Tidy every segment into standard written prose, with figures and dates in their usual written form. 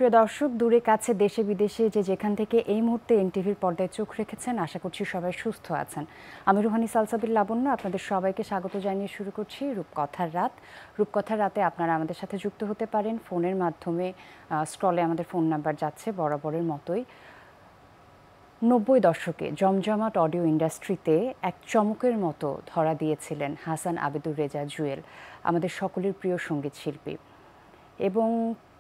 প্রিয় দর্শক, দূরে কাছে দেশে বিদেশে যে যেখান থেকে এই মুহূর্তে এনটিভির পর্দায় চোখ রেখেছেন, আশা করছি সবাই সুস্থ আছেন। আমি রুহানি সালসাবিল লাবণ্য আপনাদের সবাইকে স্বাগত জানিয়ে শুরু করছি রূপকথার রাত। রূপকথার রাতে আপনারা আমাদের সাথে যুক্ত হতে পারেন ফোনের মাধ্যমে। স্ক্রলে আমাদের ফোন নাম্বার যাচ্ছে বরাবরের মতোই। 90 দশকে জমজমাট অডিও ইন্ডাস্ট্রিতে এক চমকের মতো ধরা দিয়েছিলেন হাসান আবেদুর রেজা জুয়েল, আমাদের সকলের প্রিয় সঙ্গীত শিল্পী। এবং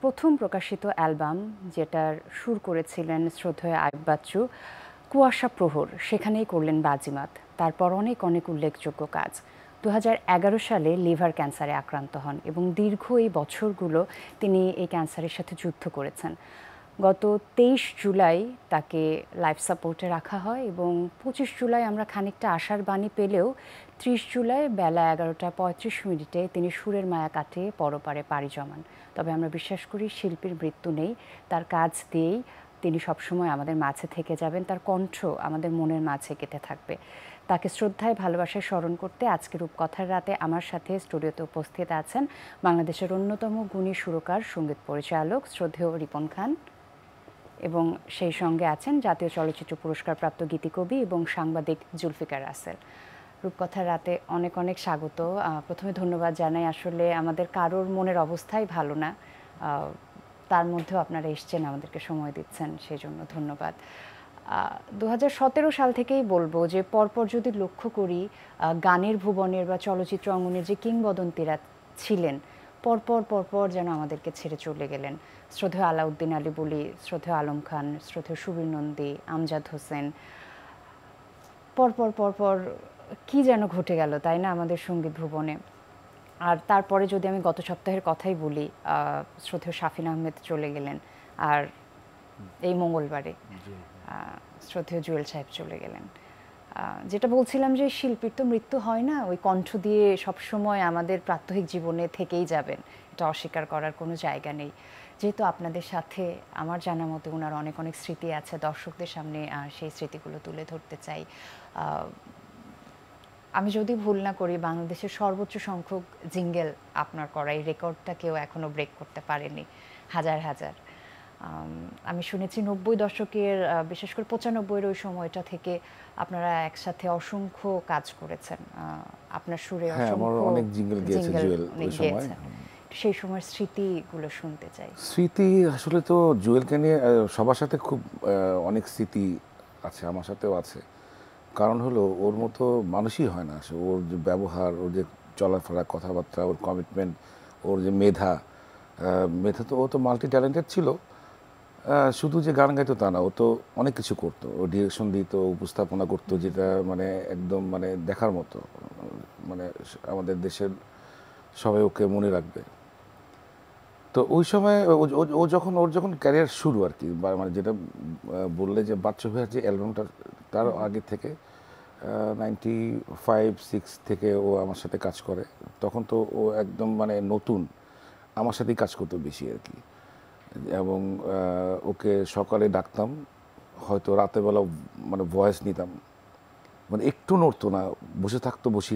প্রথম প্রকাশিত অ্যালবাম, যেটার সুর করেছিলেন শ্রদ্ধেয় আইয়ুব বাচ্চু, কুয়াশা প্রহর, সেখানেই করলেন বাজিমাত। তারপর অনেক অনেক উল্লেখযোগ্য কাজ। 2011 সালে লিভার ক্যান্সারে আক্রান্ত হন এবং দীর্ঘ এই বছরগুলো তিনি এই ক্যান্সারের সাথে যুদ্ধ করেছেন। গত 23 জুলাই তাকে লাইফ সাপোর্টে রাখা হয় এবং 25 জুলাই আমরা খানিকটা আশার বাণী পেলেও 30 জুলাই বেলা 11:35 তিনি সুরের মায়া কাটিয়ে পরপারে পাড়ি জমান। তবে আমরা বিশ্বাস করি শিল্পীর মৃত্যু নেই, তার কাজ দিয়েই তিনি সবসময় আমাদের মাঝে থেকে যাবেন, তার কণ্ঠ আমাদের মনের মাঝে গেঁথে থাকবে। তাকে শ্রদ্ধায় ভালোবাসায় স্মরণ করতে আজকে রূপকথার রাতে আমার সাথে স্টুডিওতে উপস্থিত আছেন বাংলাদেশের অন্যতম গুণী সুরকার, সঙ্গীত পরিচালক শ্রদ্ধেয় রিপন খান, এবং সেই সঙ্গে আছেন জাতীয় চলচ্চিত্র পুরস্কারপ্রাপ্ত গীতিকবি এবং সাংবাদিক জুলফিকার রাসেল। রূপকথার রাতে অনেক অনেক স্বাগত। প্রথমে ধন্যবাদ জানাই, আসলে আমাদের কারোর মনের অবস্থাই ভালো না, তার মধ্যেও আপনারা এসছেন, আমাদেরকে সময় দিচ্ছেন, সেই জন্য ধন্যবাদ। 2017 সাল থেকেই বলবো যে পরপর যদি লক্ষ্য করি, গানের ভুবনের বা চলচ্চিত্র অঙ্গনের যে কিংবদন্তিরা ছিলেন, পরপর পরপর যেন আমাদেরকে ছেড়ে চলে গেলেন। শ্রদ্ধেয় আলাউদ্দিন আলী বলি, শ্রদ্ধেয় আলম খান, শ্রদ্ধেয় সুবীর নন্দী, আমজাদ হোসেন, পরপর পরপর কি যেন ঘটে গেল, তাই না, আমাদের সঙ্গীত ভুবনে। আর তারপরে যদি আমি গত সপ্তাহের কথাই বলি, শ্রদ্ধেয় শাফিন আহমেদ চলে গেলেন, আর এই মঙ্গলবারে শ্রদ্ধেয় জুয়েল সাহেব চলে গেলেন। যেটা বলছিলাম যে শিল্পীর তো মৃত্যু হয় না, ওই কণ্ঠ দিয়ে সবসময় আমাদের প্রাত্যহিক জীবনে থেকেই যাবেন, এটা অস্বীকার করার কোনো জায়গা নেই। যেহেতু আপনাদের সাথে আমার জানা মতে ওনার অনেক অনেক স্মৃতি আছে, দর্শকদের সামনে সেই স্মৃতিগুলো তুলে ধরতে চাই। আমি যদি ভুল না করি, বাংলাদেশের সর্বোচ্চ সংখ্যক জিঙ্গেল আপনার করা, এই রেকর্ডটা কেউ এখনও ব্রেক করতে পারেনি, হাজার হাজার। আমি শুনেছি 90 দশকের, বিশেষ করে 95-এর ওই সময়টা থেকে আপনারা একসাথে অসংখ্য কাজ করেছেন, আপনার সুরে অসংখ্য অনেক জিঙ্গেল গেয়েছে জুয়েল ওই সময়। সেই সময়ের স্মৃতিগুলো শুনতে চাই। স্মৃতি আসলে তো জুয়েলকে নিয়ে সবার সাথে খুব অনেক স্মৃতি আছে, আমার সাথেও আছে। কারণ হলো ওর মতো মানুষই হয় না, ওর যে ব্যবহার, ওর যে চলাফেরা, কথাবার্তা, ওর কমিটমেন্ট, ওর যে মেধা তো, ও তো মাল্টি ট্যালেন্টেড ছিল। শুধু যে গান গাইতো তা না, ও তো অনেক কিছু করতো, ও ডিরেকশন দিত, উপস্থাপনা করতো, যেটা মানে একদম মানে দেখার মতো, মানে আমাদের দেশের সবাই ওকে মনে রাখবে। তো ওই সময় ওর যখন ক্যারিয়ার শুরু আর কি, মানে যেটা বললে যে বাচ্চা হয়ে যে অ্যালবামটা, তার আগে থেকে 95-6 থেকে ও আমার সাথে কাজ করে। তখন তো ও একদম মানে নতুন, আমার সাথেই কাজ করতো বেশি আর কি। এবং ওকে সকালে ডাকতাম, হয়তো রাতেরবেলা মানে ভয়েস নিতাম, মানে একটু নড়তো না, বসেই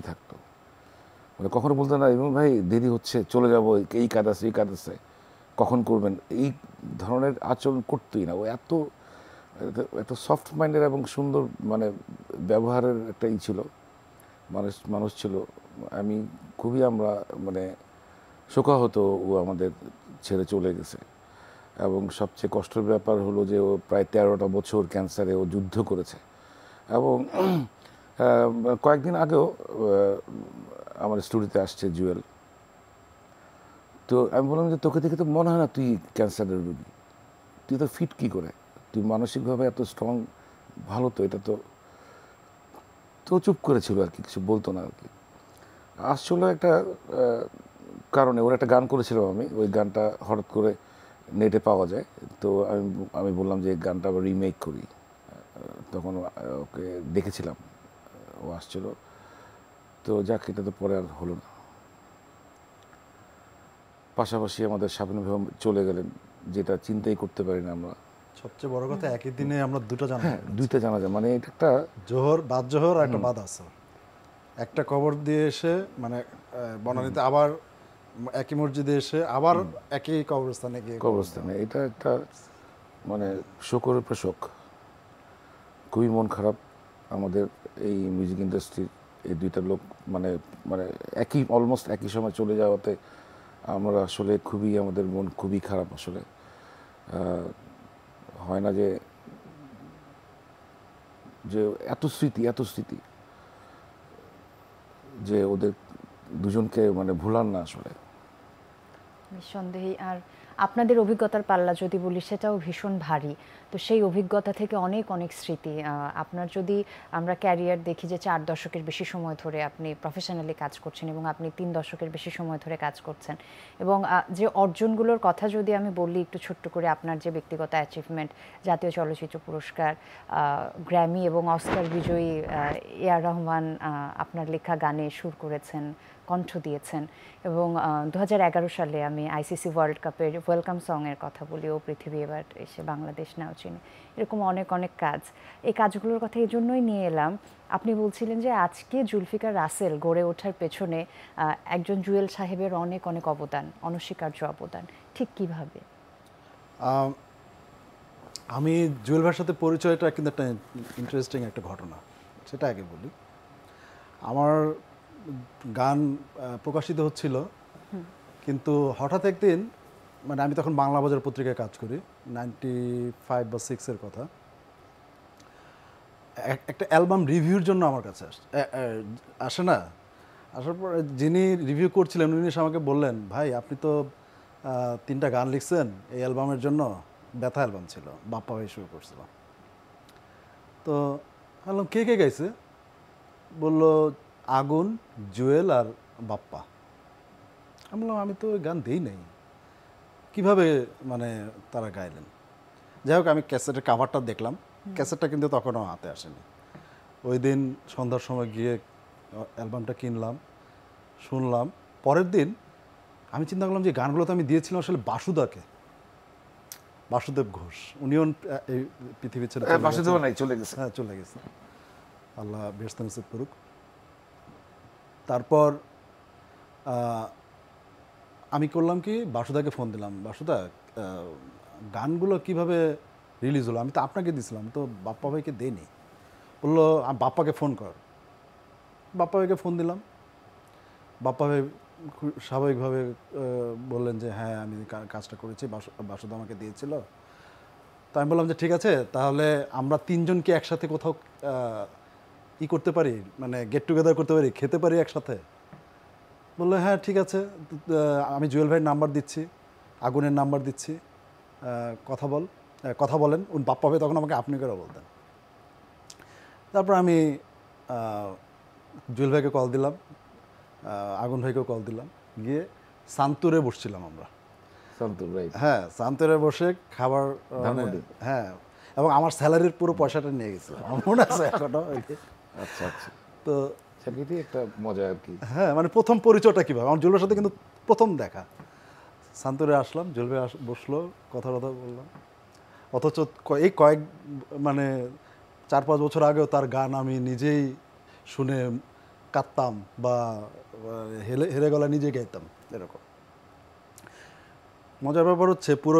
থাকতো। মানে কখনো বলতো না এবং ভাই দেরি হচ্ছে, চলে যাবো, এই কাজ আছে, কখন করবেন, এই ধরনের আচরণ করতোই না। ও এত সফট মাইন্ডের এবং সুন্দর মানে ব্যবহারের একটা ছিল, মানুষ ছিল। আমরা মানে শোকাহত ও আমাদের ছেড়ে চলে গেছে। এবং সবচেয়ে কষ্টের ব্যাপার হলো যে ও প্রায় 13টা বছর ক্যান্সারে ও যুদ্ধ করেছে। এবং কয়েকদিন আগেও আমার স্টুডিওতে আসছে জুয়েল। তো আমি বললাম যে তোকে দেখে তো মনে হয় না তুই ক্যান্সারের রোগী, তুই তো ফিট কী করে, তুই মানসিকভাবে এত স্ট্রং, ভালো তো, এটা তো। তো চুপ করেছিল আর কি, কিছু বলতো না আর কি। আসলে একটা কারণে ওর একটা গান করেছিলাম আমি, ওই গানটা হঠাৎ করে নেটে পাওয়া যায়। তো আমি বললাম যে গানটা আবার রিমেক করি। তখন ওকে দেখেছিলাম, ও আসছিল। তো যাক, এটা তো পরে আর হলো না। পাশাপাশি আমাদের শাফিন ভাই চলে গেলেন, যেটা চিন্তাই করতে পারি না আমরা। সবচেয়ে বড় কথা, একই দিনে আমরা দুটো দুইটা জানাজা, মানে এটা একটা বাদ জোহর আর একটা বাদ আসর, একটা কবর দিয়ে এসে মানে বনানীতে আবার একই মসজিদে এসে আবার একই কবরস্থানে গিয়ে কবরস্থানে, এটা একটা মানে শোকের উপর শোক। খুবই মন খারাপ আমাদের এই মিউজিক ইন্ডাস্ট্রির এই দুইটা লোক মানে মানে অলমোস্ট একই সময় চলে যাওয়াতে আমরা আসলে আমাদের মন খুবই খারাপ আসলে। হয় না যে যে এত স্মৃতি যে ওদের দুজনকে মানে ভুলার না আসলে। নিঃসন্দেহে। আর আপনাদের অভিজ্ঞতার পাল্লা যদি বলি সেটাও ভীষণ ভারী। তো সেই অভিজ্ঞতা থেকে অনেক অনেক স্মৃতি। আপনার যদি আমরা ক্যারিয়ার দেখি যে 4 দশকের বেশি সময় ধরে আপনি প্রফেশনালি কাজ করছেন এবং আপনি 3 দশকের বেশি সময় ধরে কাজ করছেন, এবং যে অর্জনগুলোর কথা যদি আমি বলি একটু ছোট্ট করে, আপনার যে ব্যক্তিগত অ্যাচিভমেন্ট, জাতীয় চলচ্চিত্র পুরস্কার, গ্র্যামি এবং অস্কার বিজয়ী এ.আর. রহমান আপনার লেখা গানে সুর করেছেন, কণ্ঠ দিয়েছেন, এবং 2011 সালে আমি আইসিসি ওয়ার্ল্ড কাপের ওয়েলকাম সংয়ের কথা বলি, ও পৃথিবী এবার এসে বাংলাদেশ নাও চিনি, এরকম অনেক অনেক কাজ। এই কাজগুলোর কথা এই জন্যই নিয়ে এলাম। আপনি বলছিলেন যে আজকে জুলফিকার রাসেল গড়ে ওঠার পেছনে একজন জুয়েল সাহেবের অনেক অনেক অবদান, অনস্বীকার্য অবদান। ঠিক কিভাবে? আমি জুয়েল ভাইয়ের সাথে পরিচয়টা কিন্তু একটা ইন্টারেস্টিং একটা ঘটনা, সেটা আগে বলি। আমার গান প্রকাশিত হচ্ছিল, কিন্তু হঠাৎ একদিন মানে আমি তখন বাংলা বাজার পত্রিকায় কাজ করি, 95 বা 6-এর কথা। একটা অ্যালবাম রিভিউর জন্য আমার কাছে আসে না, আসার পর যিনি রিভিউ করছিলেন উনি আমাকে বললেন, ভাই আপনি তো 3টা গান লিখছেন এই অ্যালবামের জন্য। ব্যথা অ্যালবাম ছিল, বাপ্পা ভাই শুরু করছিল। তো বললাম কে কে গাইছে? বললো আগুন, জুয়েল আর বাপ্পা। আমি বললাম আমি তো ওই গান দেই নাই, কিভাবে মানে তারা গাইলেন? যাই হোক, আমি ক্যাসেটের কাভারটা দেখলাম, ক্যাসেটটা কিন্তু তখনও হাতে আসেনি। ওই দিন সন্ধ্যার সময় গিয়ে অ্যালবামটা কিনলাম, শুনলাম। পরের দিন আমি চিন্তা করলাম যে গানগুলো তো আমি দিয়েছিলাম আসলে বাসুদাকে, বাসুদেব ঘোষ। উনিও এই পৃথিবী ছেড়ে চলে গেছে। হ্যাঁ, চলে গেছে, আল্লাহ বেহেশতে নসিব করুক। তারপর আমি করলাম কি, বাসুদাকে ফোন দিলাম, বাসুদা গানগুলো কিভাবে রিলিজ হলো? আমি তো আপনাকে দিয়েছিলাম, তো বাপ্পা ভাইকে দেইনি। বললো বাপ্পাকে ফোন কর। বাপ্পা ভাইকে ফোন দিলাম, বাপ্পা ভাই স্বাভাবিকভাবে বললেন যে হ্যাঁ আমি কাজটা করেছি, বাসুদা আমাকে দিয়েছিল। তো আমি বললাম যে ঠিক আছে, তাহলে আমরা 3 জন কি একসাথে কোথাও করতে পারি, মানে গেট টুগেদার করতে পারি, খেতে পারি একসাথে? বললো হ্যাঁ ঠিক আছে, আমি জুয়েল ভাইয়ের নাম্বার দিচ্ছি, আগুনের নাম্বার দিচ্ছি, কথা বলেন। বাপ্পা ভাই তখন আমাকে আপনি করে বলতেন। তারপর আমি জুয়েল ভাইকে কল দিলাম, আগুন ভাইকেও কল দিলাম, গিয়ে সান্তুরে বসছিলাম আমরা। হ্যাঁ, সান্তুরে বসে খাবার, হ্যাঁ, এবং আমার স্যালারির পুরো পয়সাটা নিয়ে গেছিলাম, আমার মনে আছে এখনো। আচ্ছা আচ্ছা। তো এটাই একটা মজা আর কি। হ্যাঁ, মানে প্রথম পরিচয়টা কীভাবে, আমার জুয়েলের সাথে কিন্তু প্রথম দেখা। সান্তুরে আসলাম, জুয়েল ভাই বসলো, কথা বললাম। অথচ এই কয়েক মানে 4-5 বছর আগেও তার গান আমি নিজেই শুনে কাঁদতাম বা হেরে গলা নিজে গাইতাম, এরকম। মজার ব্যাপার হচ্ছে পুরো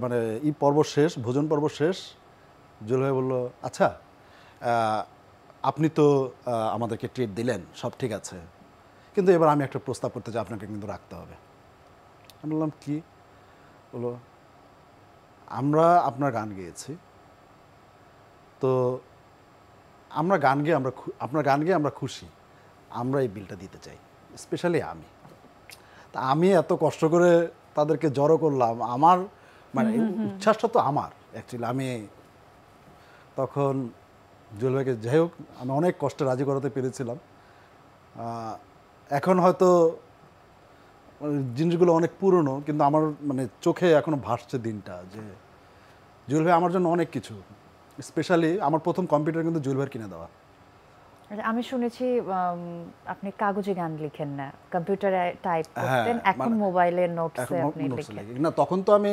মানে পর্ব শেষ, ভোজন পর্ব শেষ, জুয়েল ভাই বললো আচ্ছা আপনি তো আমাদেরকে ট্রিট দিলেন, সব ঠিক আছে, কিন্তু এবার আমি একটা প্রস্তাব করতে চাই, আপনাকে কিন্তু রাখতে হবে। আমি বললাম কি? বলো আমরা আপনার গান গেয়েছি, তো আমরা গান গেয়ে আপনার গান গেয়ে আমরা খুশি, আমরা এই বিলটা দিতে চাই, স্পেশালি আমি। তা আমি এত কষ্ট করে তাদেরকে জড়ো করলাম, আমার মানে উচ্ছ্বাসটা তো আমার অ্যাকচুয়ালি। আমি তখন জুয়েল ভাইকে, যাই হোক, আমি অনেক কষ্টে রাজি করাতে পেরেছিলাম। এখন হয়তো জিনিসগুলো অনেক পুরনো, কিন্তু আমার মানে চোখে এখনো ভাসছে দিনটা, যে জুয়েল ভাই আমার জন্য অনেক কিছু। স্পেশালি আমার প্রথম কম্পিউটার কিন্তু জুয়েল ভাইয়ের কিনে দেওয়া। আমি শুনেছি আপনি কাগজে গান লিখেন না, কম্পিউটারে টাইপ করতেন, এখন মোবাইলের নোটসে আপনি লিখেন। না, তখন তো আমি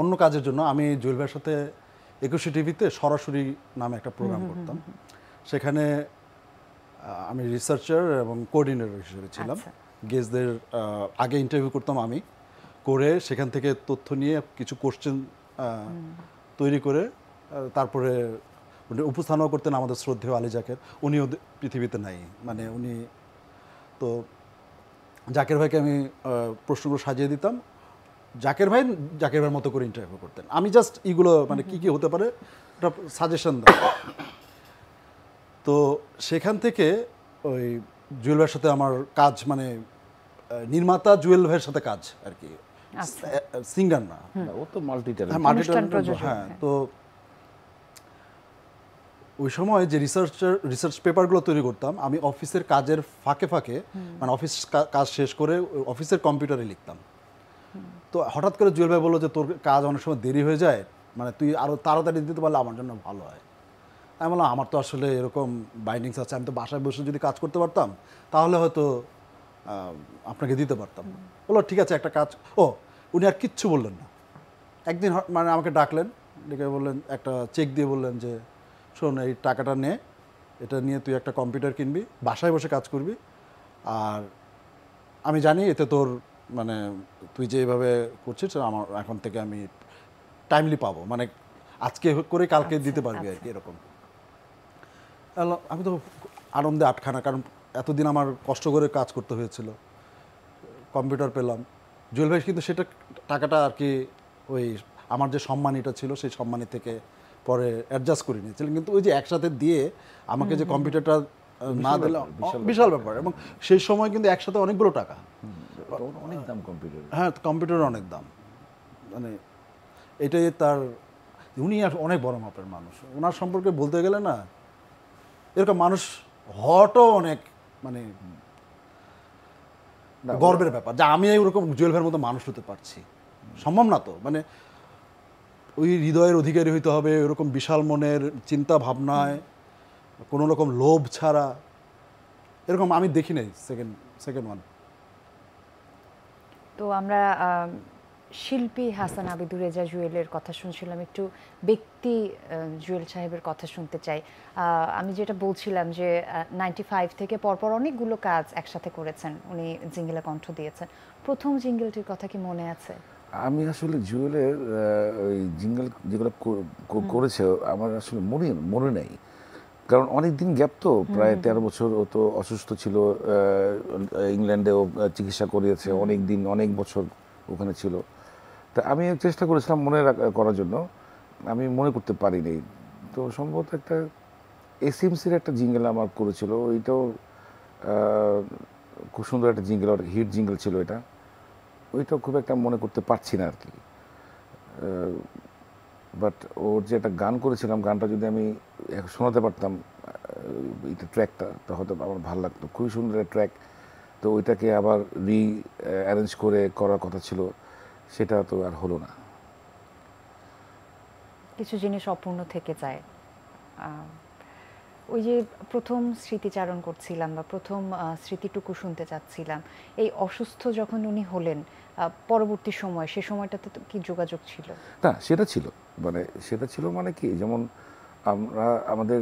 অন্য কাজের জন্য আমি জুয়েল ভাইয়ের সাথে 21 টিভিতে সরাসরি নামে একটা প্রোগ্রাম করতাম। সেখানে আমি রিসার্চার এবং কোঅর্ডিনেটর হিসেবে ছিলাম। গেস্টদের আগে ইন্টারভিউ করতাম আমি, করে সেখান থেকে তথ্য নিয়ে কিছু কোশ্চেন তৈরি করে তারপরে উনি উপস্থাপনা করতেন আমাদের শ্রদ্ধেয় আলী জাকের। উনিও পৃথিবীতে নাই, মানে উনি তো জাকের ভাইকে আমি প্রশ্নগুলো সাজিয়ে দিতাম, জাকের ভাইয়ের মতো করে ইন্টারভিউ করতেন। আমি জাস্ট এগুলো মানে কি কি হতে পারে একটা সাজেশন দাম। তো সেখান থেকে ওই জুয়েল ভাইয়ের সাথে আমার কাজ, মানে নির্মাতা জুয়েল ভাইয়ের সাথে কাজ আর কি, সিঙ্গার না, ও তো মাল্টি ট্যালেন্ট। অনুষ্ঠান প্রযোজক, হ্যাঁ। তো ওই সময় যে রিসার্চ পেপারগুলো তৈরি করতাম আমি অফিসের কাজের ফাঁকে ফাঁকে, মানে অফিস কাজ শেষ করে অফিসের কম্পিউটারে লিখতাম। তো হঠাৎ করে জুয়েল ভাই বললো যে তোর কাজ অনেক সময় দেরি হয়ে যায়, মানে তুই আরও তাড়াতাড়ি দিতে পারলে আমার জন্য ভালো হয়। আমি বললাম আমার তো আসলে এরকম বাইন্ডিংস আছে, আমি তো বাসায় বসে যদি কাজ করতে পারতাম তাহলে হয়তো আপনাকে দিতে পারতাম। বললো ঠিক আছে একটা কাজ। উনি আর কিচ্ছু বললেন না। একদিন মানে আমাকে ডাকলেন, ডেকে বললেন, একটা চেক দিয়ে বললেন যে শোন এই টাকাটা নে, এটা নিয়ে তুই একটা কম্পিউটার কিনবি, বাসায় বসে কাজ করবি, আর আমি জানি এতে তোর মানে তুই যে এইভাবে করছিস আমার এখন থেকে আমি টাইমলি পাবো, মানে আজকে করে কালকে দিতে পারবি আর কি, এরকম। আমি তো আনন্দে আটখানা, কারণ এতদিন আমার কষ্ট করে কাজ করতে হয়েছিল, কম্পিউটার পেলাম। জুয়েল ভাই কিন্তু সেটা টাকাটা আর কি ওই আমার যে সম্মানীটা ছিল সেই সম্মানী থেকে পরে অ্যাডজাস্ট করে নিয়েছিলেন, কিন্তু ওই যে একসাথে দিয়ে আমাকে যে কম্পিউটারটা না দিলে বিশাল ব্যাপার। এবং সেই সময় কিন্তু একসাথে অনেকগুলো টাকা, অনেক দাম কম্পিউটার। হ্যাঁ কম্পিউটারের অনেক দাম, মানে এটাই তার, উনি অনেক বড় মাপের মানুষ। ওনার সম্পর্কে বলতে গেলে না, এরকম মানুষ হওয়াটাও অনেক মানে গর্বের ব্যাপার, যে আমি ওরকম জুয়েল ভাইয়ের মতো মানুষ হতে পারছি। সম্ভব না তো, মানে ওই হৃদয়ের অধিকারী হইতে হবে, এরকম বিশাল মনের চিন্তা ভাবনায় কোনো রকম লোভ ছাড়া, এরকম আমি দেখি নাই সেকেন্ড ওয়ান। তো আমরা শিল্পী হাসান আবিদুর রেজা জুয়েলের কথা শুনছিলাম, একটু ব্যক্তি জুয়েল সাহেবের কথা শুনতে চাই। আমি যেটা বলছিলাম যে 95 থেকে পরপর অনেকগুলো কাজ একসাথে করেছেন, উনি জিঙ্গেলে কণ্ঠ দিয়েছেন। প্রথম জিঙ্গেলটির কথা কি মনে আছে? আমি আসলে জুয়েলের ওই জিঙ্গেল যেগুলো করেছে আমার আসলে মনে নেই, কারণ অনেক দিন গ্যাপ, তো প্রায় 13 বছর ও তো অসুস্থ ছিল, ইংল্যান্ডেও চিকিৎসা করিয়েছে, অনেক বছর ওখানে ছিল। তা আমি চেষ্টা করেছিলাম করার জন্য, আমি মনে করতে পারিনি। তো সম্ভবত একটা এসএমসির একটা জিঙ্গেল আমার করেছিল, ওইটাও খুব সুন্দর একটা জিঙ্গেল, হিট জিঙ্গেল ছিল এটা, ওইটাও খুব একটা মনে করতে পারছি না আর কি। বাট ওর যে একটা গান করেছিলাম, গানটা যদি আমি শোনাতে পারতাম এটা ট্র্যাকটা, তাহলে আমার ভালো লাগতো, খুবই সুন্দর একটা ট্র্যাক। তো ওইটাকে আবার অ্যারেঞ্জ করার কথা ছিল, সেটা তো আর হলো না। কিছু জিনিস অপূর্ণ থেকে যায়। ওই যে প্রথম স্মৃতিচারণ করছিলাম বা প্রথম স্মৃতিটুকু শুনতে চাচ্ছিলাম, এই অসুস্থ যখন উনি হলেন পরবর্তী সময়, সে সময়টাতে কি যোগাযোগ ছিল? না, সেটা ছিল মানে কি, যেমন আমরা আমাদের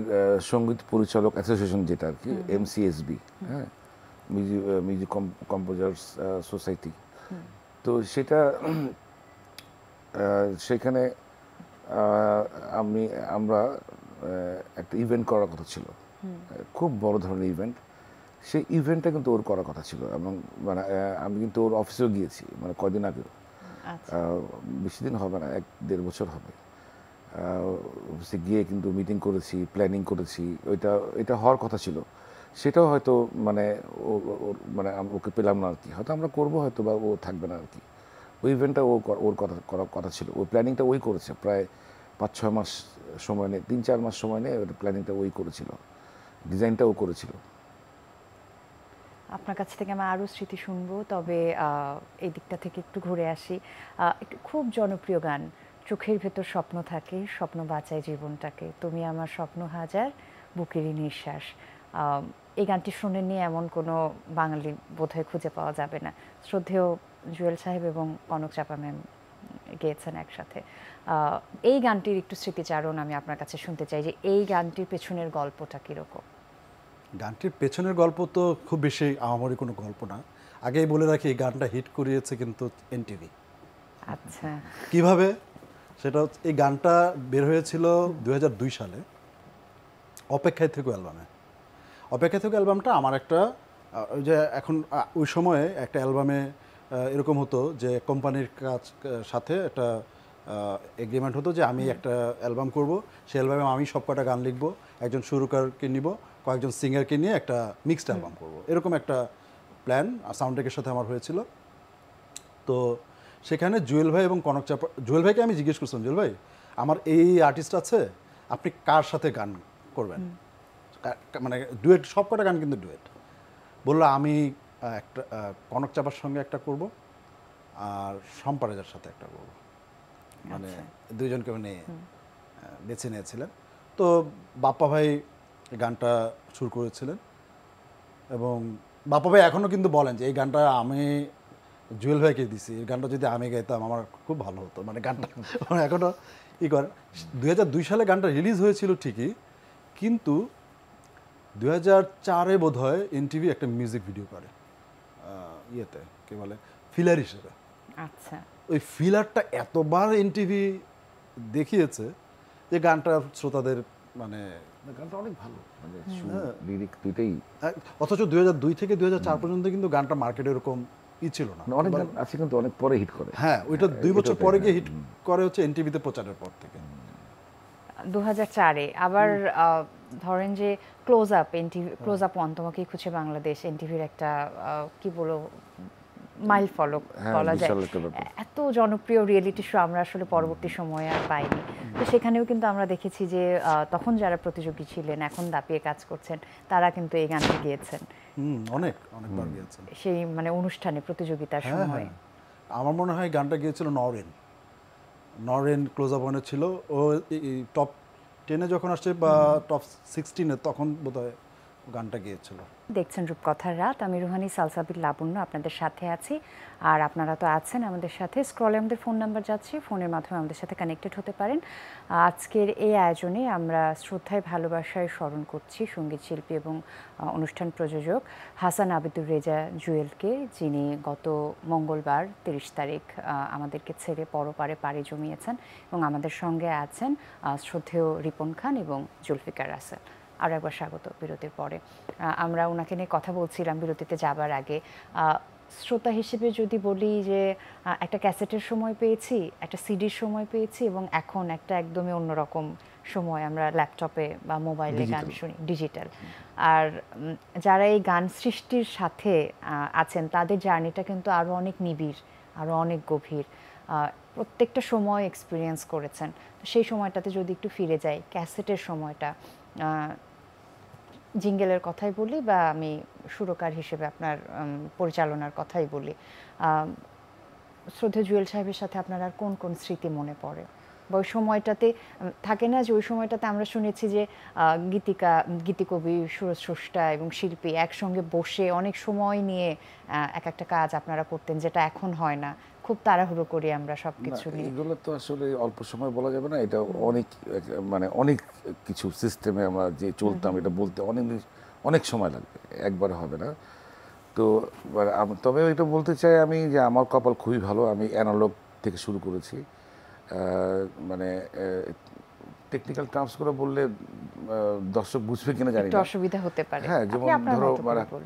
সঙ্গীত পরিচালক অ্যাসোসিয়েশন যেটা আর কি, MCSB, হ্যাঁ, মিউজিক কম্পোজার্স সোসাইটি, তো সেখানে আমরা একটা ইভেন্ট করার কথা ছিল, খুব বড় ধরনের ইভেন্ট। সেই ইভেন্টটা কিন্তু ওর করার কথা ছিল, এবং মানে আমি কিন্তু ওর অফিসেও গিয়েছি, মানে কয়দিন আগেও, বেশি দিন হবে না, 1-1.5 বছর হবে। অফিসে গিয়ে কিন্তু মিটিং করেছি, প্ল্যানিং করেছি, এটা হওয়ার কথা ছিল। সেটাও হয়তো মানে মানে ওকে পেলাম না আর কি, হয়তো আমরা করবো হয়তো, বা ও থাকবে না আর কি। ওই ইভেন্টটা ওর করার কথা ছিল, ওই প্ল্যানিংটা ওই করেছে, প্রায় 5-6 মাস সময় নিয়ে, 3-4 মাস সময় নিয়ে ওই প্ল্যানিংটা ওই করেছিল, ডিজাইনটা ও করেছিল। আপনার কাছ থেকে আমি আরও স্মৃতি শুনবো, তবে এই দিকটা থেকে একটু ঘুরে আসি। একটু খুব জনপ্রিয় গান, চোখের ভেতর স্বপ্ন থাকে, স্বপ্ন বাঁচায় জীবনটাকে, তুমি আমার স্বপ্ন হাজার, বুকেরই নিঃশ্বাস। এই গানটি শুনেননি এমন কোনো বাঙালি বোধহয় খুঁজে পাওয়া যাবে না। শ্রদ্ধেয় জুয়েল সাহেব এবং কনক চাপা ম্যাম গেয়েছেন একসাথে। এই গানটির একটু স্মৃতিচারণ আমি আপনার কাছে শুনতে চাই, যে এই গানটির পেছনের গল্পটা কীরকম? গানটির পেছনের গল্প তো খুব বেশি আমারই কোনো গল্প না, আগেই বলে রাখি এই গানটা হিট করিয়েছে কিন্তু এনটিভি। আচ্ছা, কিভাবে সেটা হচ্ছে, এই গানটা বের হয়েছিল 2002 সালে অপেক্ষায় থেকো অ্যালবামে। অপেক্ষায় থেকো অ্যালবামটা আমার একটা ওই যে এখন ওই সময়ে একটা অ্যালবামে এরকম হতো যে কোম্পানির সাথে একটা এগ্রিমেন্ট হতো যে আমি একটা অ্যালবাম করব, সেই অ্যালবামে আমি সব কটা গান লিখবো, একজন সুরকারকে নিব, কয়েকজন সিঙ্গারকে নিয়ে একটা মিক্সড অ্যালবাম করব, এরকম একটা প্ল্যান সাউন্ডটেকের সাথে আমার হয়েছিল। তো সেখানে জুয়েল ভাই এবং কনক চাপা, জুয়েল ভাইকে আমি জিজ্ঞেস করছিলাম, জুয়েল ভাই আমার এই আর্টিস্ট আছে, আপনি কার সাথে গান করবেন, মানে ডুয়েট, সব কটা গান কিন্তু ডুয়েট। বললো আমি একটা কনক চাপার সঙ্গে একটা করব আর সম্পারেজার সাথে একটা করব, মানে দুইজনকে উনি বেছে নিয়েছিলেন। তো বাপ্পা ভাই গানটা সুর করেছিলেন এবং বাপ্পা ভাই এখনও কিন্তু বলেন যে এই গানটা আমি জুয়েল ভাইকে দিছি, এই গানটা যদি আমি গাইতাম আমার খুব ভালো হতো, মানে গানটা এখনও ই করেন। 2002 সালে গানটা রিলিজ হয়েছিল ঠিকই, কিন্তু 2004-এ বোধ হয় এনটিভি একটা মিউজিক ভিডিও করে ইয়েতে কি বলে ফিলার হিসেবে। আচ্ছা, ওই ফিলারটা এতবার এনটিভি দেখিয়েছে যে গানটা শ্রোতাদের মানে গানটা অনেক ভালো, মানে লিরিক দুইটাই। অথচ 2002 থেকে 2004 পর্যন্ত কিন্তু গানটা মার্কেটে এরকম ছিল না। অনেক গান আছে কিন্তু অনেক পরে হিট করে। হ্যাঁ, ওইটা 2 বছর পরে গিয়ে হিট করে হচ্ছে এনটিভিতে প্রচারের পর থেকে। 2004-এ আবার ধরেন যে close up, NTV close up one, তোমাকেই খুঁজে বাংলাদেশ, এনটিভির একটা কি বলো মাইল ফলক বলা যায়। এত জনপ্রিয় রিয়েলিটি শো আমরা আসলে পরবর্তী সময়ে আর পাইনি। তো সেখানেও কিন্তু আমরা দেখেছি যে তখন যারা প্রতিযোগী ছিলেন, এখন দাপিয়ে কাজ করছেন, তারা কিন্তু এই গানটি গেয়েছেন। অনেকবার গিয়েছেন সেই মানে অনুষ্ঠানে, প্রতিযোগিতার সময়। আমার মনে হয় গানটা গিয়েছিল নরেন ক্লোজ আপ ওয়ানে ছিল, ও টপ 10-এ যখন আসছে বা টপ 16-এ তখন বোধহয় গানটা গিয়েছিল। দেখছেন রূপকথার রাত, আমি রুহানি সালসাবিল লাবণ্য আপনাদের সাথে আছি। আর আপনারা তো আছেন আমাদের সাথে, স্ক্রলে আমাদের ফোন নাম্বার যাচ্ছে, ফোনের মাধ্যমে আমাদের সাথে কানেক্টেড হতে পারেন। আজকের এই আয়োজনে আমরা শ্রদ্ধায় ভালোবাসায় স্মরণ করছি সঙ্গীত শিল্পী এবং অনুষ্ঠান প্রযোজক হাসান আবিদুর রেজা জুয়েলকে, যিনি গত মঙ্গলবার 30 তারিখ আমাদেরকে ছেড়ে পরপারে পাড়ি জমিয়েছেন। এবং আমাদের সঙ্গে আছেন শ্রদ্ধেয় রিপন খান এবং জুলফিকার রাসেল। আরও একবার স্বাগত বিরতির পরে। আমরা ওনাকে নিয়ে কথা বলছিলাম বিরতিতে যাবার আগে। শ্রোতা হিসেবে যদি বলি যে একটা ক্যাসেটের সময় পেয়েছি, একটা সিডির সময় পেয়েছি, এবং এখন একটা একদমই অন্যরকম সময় আমরা ল্যাপটপে বা মোবাইলে গান শুনি, ডিজিটাল। আর যারা এই গান সৃষ্টির সাথে আছেন তাদের জার্নিটা কিন্তু আরও অনেক নিবিড়, আরও অনেক গভীর, প্রত্যেকটা সময় এক্সপিরিয়েন্স করেছেন। তো সেই সময়টাতে যদি একটু ফিরে যাই, ক্যাসেটের সময়টা, জিঙ্গেলের কথাই বলি বা আমি সুরকার হিসেবে আপনার পরিচালনার কথাই বলি, শ্রদ্ধেয় জুয়েল সাহেবের সাথে আপনার আর কোন কোন স্মৃতি মনে পড়ে? বা ওই সময়টাতে থাকে না যে ওই সময়টাতে আমরা শুনেছি যে গীতিকবি, সুরস্রষ্টা এবং শিল্পী একসঙ্গে বসে অনেক সময় নিয়ে এক একটা কাজ আপনারা করতেন, যেটা এখন হয় না, খুব তাড়াহুড়ো করি আমরা সবকিছু নিয়ে। এগুলো তো আসলে অল্প সময় বলা যাবে না, এটা অনেক মানে অনেক কিছু সিস্টেমে আমরা যে চলতাম, এটা বলতে অনেক সময় লাগবে, একবারে হবে না। তো তবে এটা বলতে চাই আমি যে আমার কপাল খুবই ভালো, আমি অ্যানালগ থেকে শুরু করেছি। মানে টেকনিক্যাল টার্মস করে বললে দর্শক বুঝবে কিনা জানি না, অসুবিধা হতে পারে। হ্যাঁ, যেমন ধরো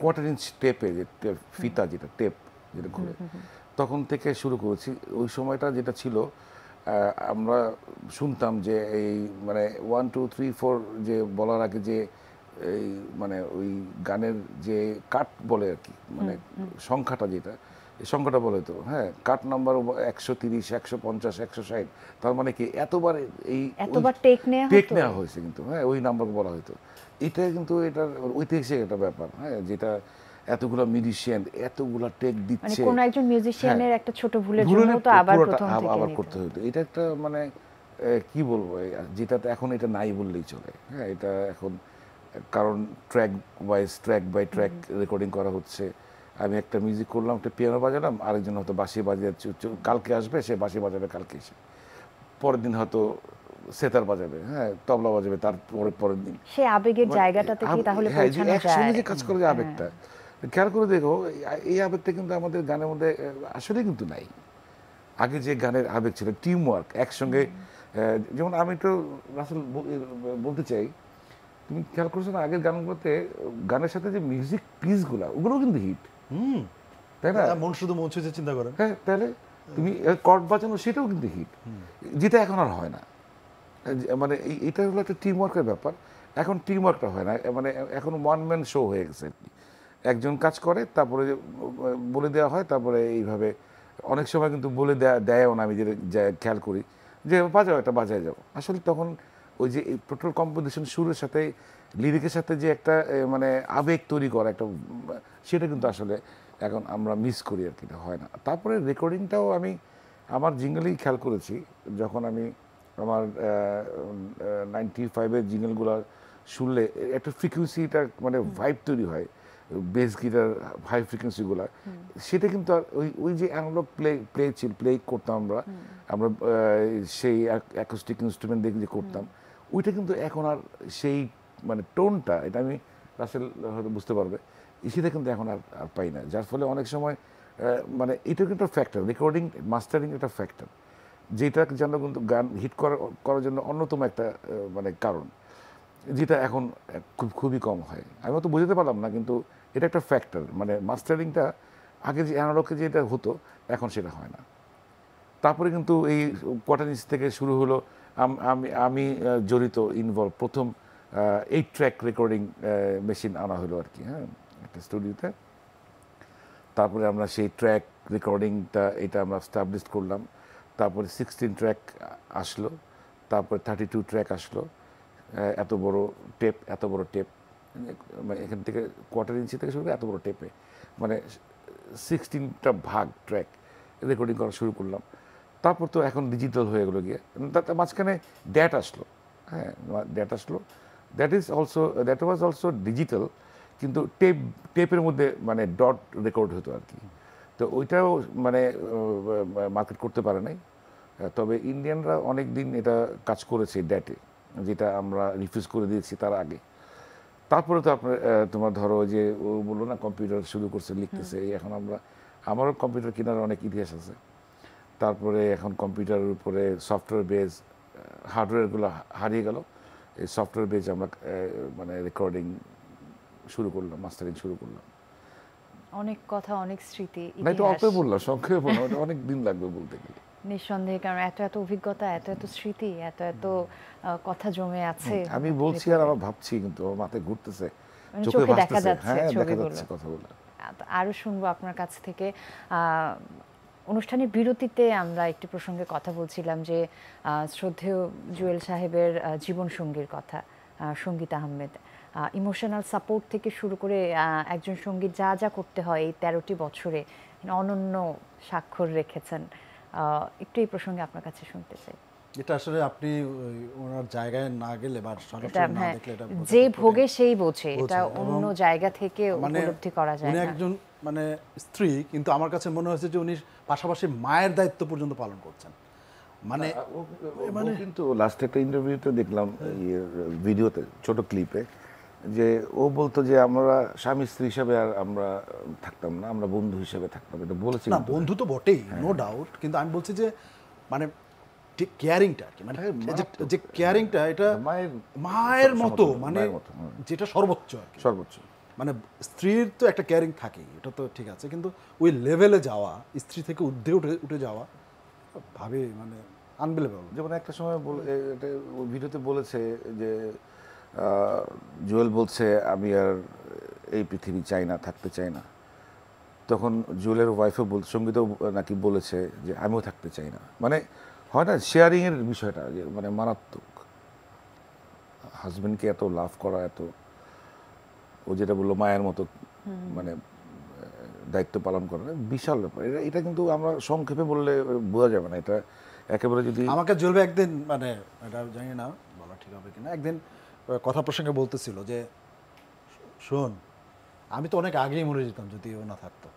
কোয়ার্টার ইঞ্চ টেপে যে ফিতা, যেটা টেপ যেটা ঘুরে, তখন থেকে শুরু করেছি। ওই সময়টা যেটা ছিল, আমরা শুনতাম যে এই মানে 1 2 3 4 যে বলার আগে যে এই মানে ওই গানের যে কাট বলে আর কি, মানে সংখ্যাটা যেটা, এই সংখ্যাটা বলে তো, হ্যাঁ, কাট নাম্বার 130 150 160, তার মানে কি এতবার টেক নেওয়া হয়েছে কিন্তু, হ্যাঁ, ওই নাম্বার বলা হতো। এটা কিন্তু এটার ঐতিহাসিক একটা ব্যাপার, হ্যাঁ, যেটা এতগুলো মিউজিশিয়ান এতগুলো টেক দিচ্ছে, মানে কোন একজন মিউজিশিয়ানের একটা ছোট ভুলের জন্য তো আবার প্রথম থেকে আবার করতে হতো। এটা একটা মানে কি বলবো, যেটাতে এখন এটা নাই বললেই চলে, হ্যাঁ, এটা এখন কারণ ট্র্যাক বাই ট্র্যাক রেকর্ডিং করা হচ্ছে। আমি একটা মিউজিক করলাম, একটা পিয়ানো বাজালাম, আরেকজন হয়তো বাঁশি বাজিয়ে কালকে আসবে, সে বাঁশি বাজাবে কালকে এসে, পরের দিন হয়তো সেতার বাজাবে, হ্যাঁ, তবলা বাজাবে তার পরের দিন। সেই আবেগের জায়গাটা থেকে তাহলে পৌঁছানো যায়, একসঙ্গে যে কাজ করে যে আবেগটা, খেয়াল করে দেখো এই আবেগটা কিন্তু আমাদের গানের মধ্যে আসলে কিন্তু নাই। আগে যে গানের আবেগ ছিল টিম ওয়ার্ক, একসঙ্গে যেমন আমি তো রাসেল বলতে চাই, তুমি খেয়াল করছো না আগের গানগুলোতে গানের সাথে যে মিউজিক পিসগুলো ওগুলো কিন্তু হিট, তাই না? মন শুধু মন ছুঁয়ে চিন্তা করেন। হ্যাঁ, তাহলে তুমি কর্ড বাজানো সেটাও কিন্তু হিট, যেটা এখন আর হয় না। মানে এটা হলো একটা টিম ওয়ার্কের ব্যাপার। এখন টিম ওয়ার্কটা হয় না, মানে এখন ওয়ান ম্যান শো হয়ে গেছে আর কি। একজন কাজ করে, তারপরে বলে দেওয়া হয়, তারপরে এইভাবে অনেক সময় কিন্তু বলে দেয়ও না। আমি যে খেয়াল করি যে বাজাও, এটা বাজায় যাও, আসলে তখন ওই যে টোটাল কম্পোজিশন সুরের সাথে লিরিকের সাথে যে একটা মানে আবেগ তৈরি করা একটা, সেটা কিন্তু আসলে এখন আমরা মিস করি আর কি, এটা হয় না। তারপরে রেকর্ডিংটাও আমি আমার জিঙ্গলেই খেয়াল করেছি, যখন আমি আমার 95-এর জিঙ্গলগুলো শুনলে একটা ফ্রিকুয়েন্সিটা মানে ভাইব তৈরি হয়, বেস গিটার হাই ফ্রিকোয়েন্সিগুলো, সেটা কিন্তু আর ওই যে অ্যানালগ প্লে করতাম আমরা সেই অ্যাকোস্টিক ইনস্ট্রুমেন্ট দিয়ে যে করতাম, ওইটা কিন্তু এখন আর সেই মানে টোনটা, এটা আমি রাসেল হয়তো বুঝতে পারবে, সেটা কিন্তু এখন আর পাই না। যার ফলে অনেক সময় মানে এটা কিন্তু একটা ফ্যাক্টর, রেকর্ডিং মাস্টারিং একটা ফ্যাক্টর, যেটা যেন কিন্তু গান হিট করার জন্য অন্যতম একটা মানে কারণ, যেটা এখন খুবই কম হয়। আমি তো বুঝতে পারলাম না, কিন্তু এটা একটা ফ্যাক্টর। মানে মাস্টারিংটা আগে যে অ্যানালগে যেটা হতো, এখন সেটা হয় না। তারপরে কিন্তু এই কোয়াটানিস থেকে শুরু হলো, আমি জড়িত ইনভলভ, প্রথম 8 ট্র্যাক রেকর্ডিং মেশিন আনা হলো আর কি, হ্যাঁ, একটা স্টুডিওতে। তারপরে আমরা সেই ট্র্যাক রেকর্ডিংটা এটা আমরা স্টাবলিশ করলাম। তারপরে 16 ট্র্যাক আসলো, তারপরে 32 ট্র্যাক আসলো, এত বড় টেপ, মানে এখান থেকে কোয়ার্টার ইঞ্চি থেকে শুরু করে এত বড় টেপে, মানে 16টা ভাগ ট্র্যাক রেকর্ডিং করা শুরু করলাম। তারপর তো এখন ডিজিটাল হয়ে গেলো গিয়ে, তার মাঝখানে ড্যাট আসলো, হ্যাঁ, ড্যাট আসলো, দ্যাট ওয়াজ অলসো ডিজিটাল, কিন্তু টেপের মধ্যে মানে ডট রেকর্ড হতো আর কি। তো ওইটাও মানে মার্কেট করতে পারে নাই। তবে ইন্ডিয়ানরা অনেক দিন এটা কাজ করেছে ড্যাটে, যেটা আমরা রিফিউজ করে দিয়েছি তার আগে। তারপরে তো আপনার তোমার ধরো যে ও বললো না কম্পিউটার শুরু করছে, লিখতেছে, এখন আমারও কম্পিউটার কেনার অনেক ইতিহাস আছে। তারপরে এখন কম্পিউটারের উপরে সফটওয়্যার বেজ, হার্ডওয়্যারগুলো হারিয়ে গেল, এই সফটওয়্যার বেজ আমরা মানে রেকর্ডিং শুরু করলাম, মাস্টারিং শুরু করলাম। অনেক কথা, অনেক স্মৃতি, না, এটা অল্প বললাম, সংক্ষেপে বললাম, এটা অনেক দিন লাগবে বলতে গেলে। নিঃসন্দেহে, কারণ এত অভিজ্ঞতা, এত স্মৃতি, এত কথা জমে আছে। আমি বলছি আর আমার ভাবছি, কিন্তু আমার মাথায় ঘুরতেছে, মানে চোখে চোখে দেখা ভাসতেছে, যাচ্ছে হ্যাঁ, দেখা ছবিগুলো। যাচ্ছে কথাগুলো। আরো শুনবো আপনার কাছ থেকে। অনুষ্ঠানের বিরতিতে আমরা একটি প্রসঙ্গে কথা বলছিলাম যে শ্রদ্ধেয় জুয়েল সাহেবের জীবনসঙ্গীর কথা, সঙ্গীত আহমেদ। ইমোশনাল সাপোর্ট থেকে শুরু করে একজন সঙ্গী যা যা করতে হয় এই 13টি বছরে অনন্য স্বাক্ষর রেখেছেন। একটু এই প্রসঙ্গে আপনার কাছে শুনতে চাই। এটা আসলে আপনি ওনার জায়গায় না গেলে বা সরাসরি না দেখলে এটা যে ভোগে সেই বোঝে, এটা অন্য জায়গা থেকে উপলব্ধি করা যায় না। উনি একজন মানে স্ত্রী, কিন্তু আমার কাছে মনে হয়েছে যে উনি পাশাপাশি মায়ের দায়িত্ব পর্যন্ত পালন করছেন। মানে কিন্তু লাস্ট একটা ইন্টারভিউতে দেখলাম ভিডিওতে, ছোট ক্লিপে, যে ও বলতো যে আমরা স্বামী স্ত্রী হিসাবে আর আমরা থাকতাম না, আমরা বন্ধু হিসেবে থাকতাম, এটা বলেছি না, বন্ধু তো বটেই, নো ডাউট, কিন্তু আমি বলছি যে মানে কেয়ারিংটা আর কি, মানে যে কেয়ারিংটা এটা মায়ের মতো, মানে যেটা সর্বোচ্চ আর কি, সর্বোচ্চ। মানে স্ত্রীর তো একটা কেয়ারিং থাকেই, এটা তো ঠিক আছে, কিন্তু ওই লেভেলে যাওয়া, স্ত্রী থেকে ঊর্ধ্বে উঠে যাওয়া ভাবে মানে আনবিলিভেবল। যেমন একটা সময় ভিডিওতে বলেছে যে জুয়েল বলছে আমি আর এই পৃথিবী চাই না, থাকতে চাই না। তখন জুয়েলের ওয়াইফও সঙ্গীতও নাকি বলেছে যে আমিও থাকতে চাই না। মানে হয় না শেয়ারিংয়ের বিষয়টা, যে মানে মারাত্মক, হাজবেন্ডকে এত লাভ করা, এত ও যেটা বললো মায়ের মতো মানে দায়িত্ব পালন করা, বিশাল ব্যাপার। এটা কিন্তু আমরা সংক্ষেপে বললে বোঝা যাবে না, এটা একেবারে। যদি আমাকে জ্বলবে একদিন, মানে এটা জানি না বলা ঠিক হবে কিনা, একদিন কথা প্রসঙ্গে বলতেছিল যে শোন, আমি তো অনেক আগেই মরে যেতাম যদি ও না থাকতো,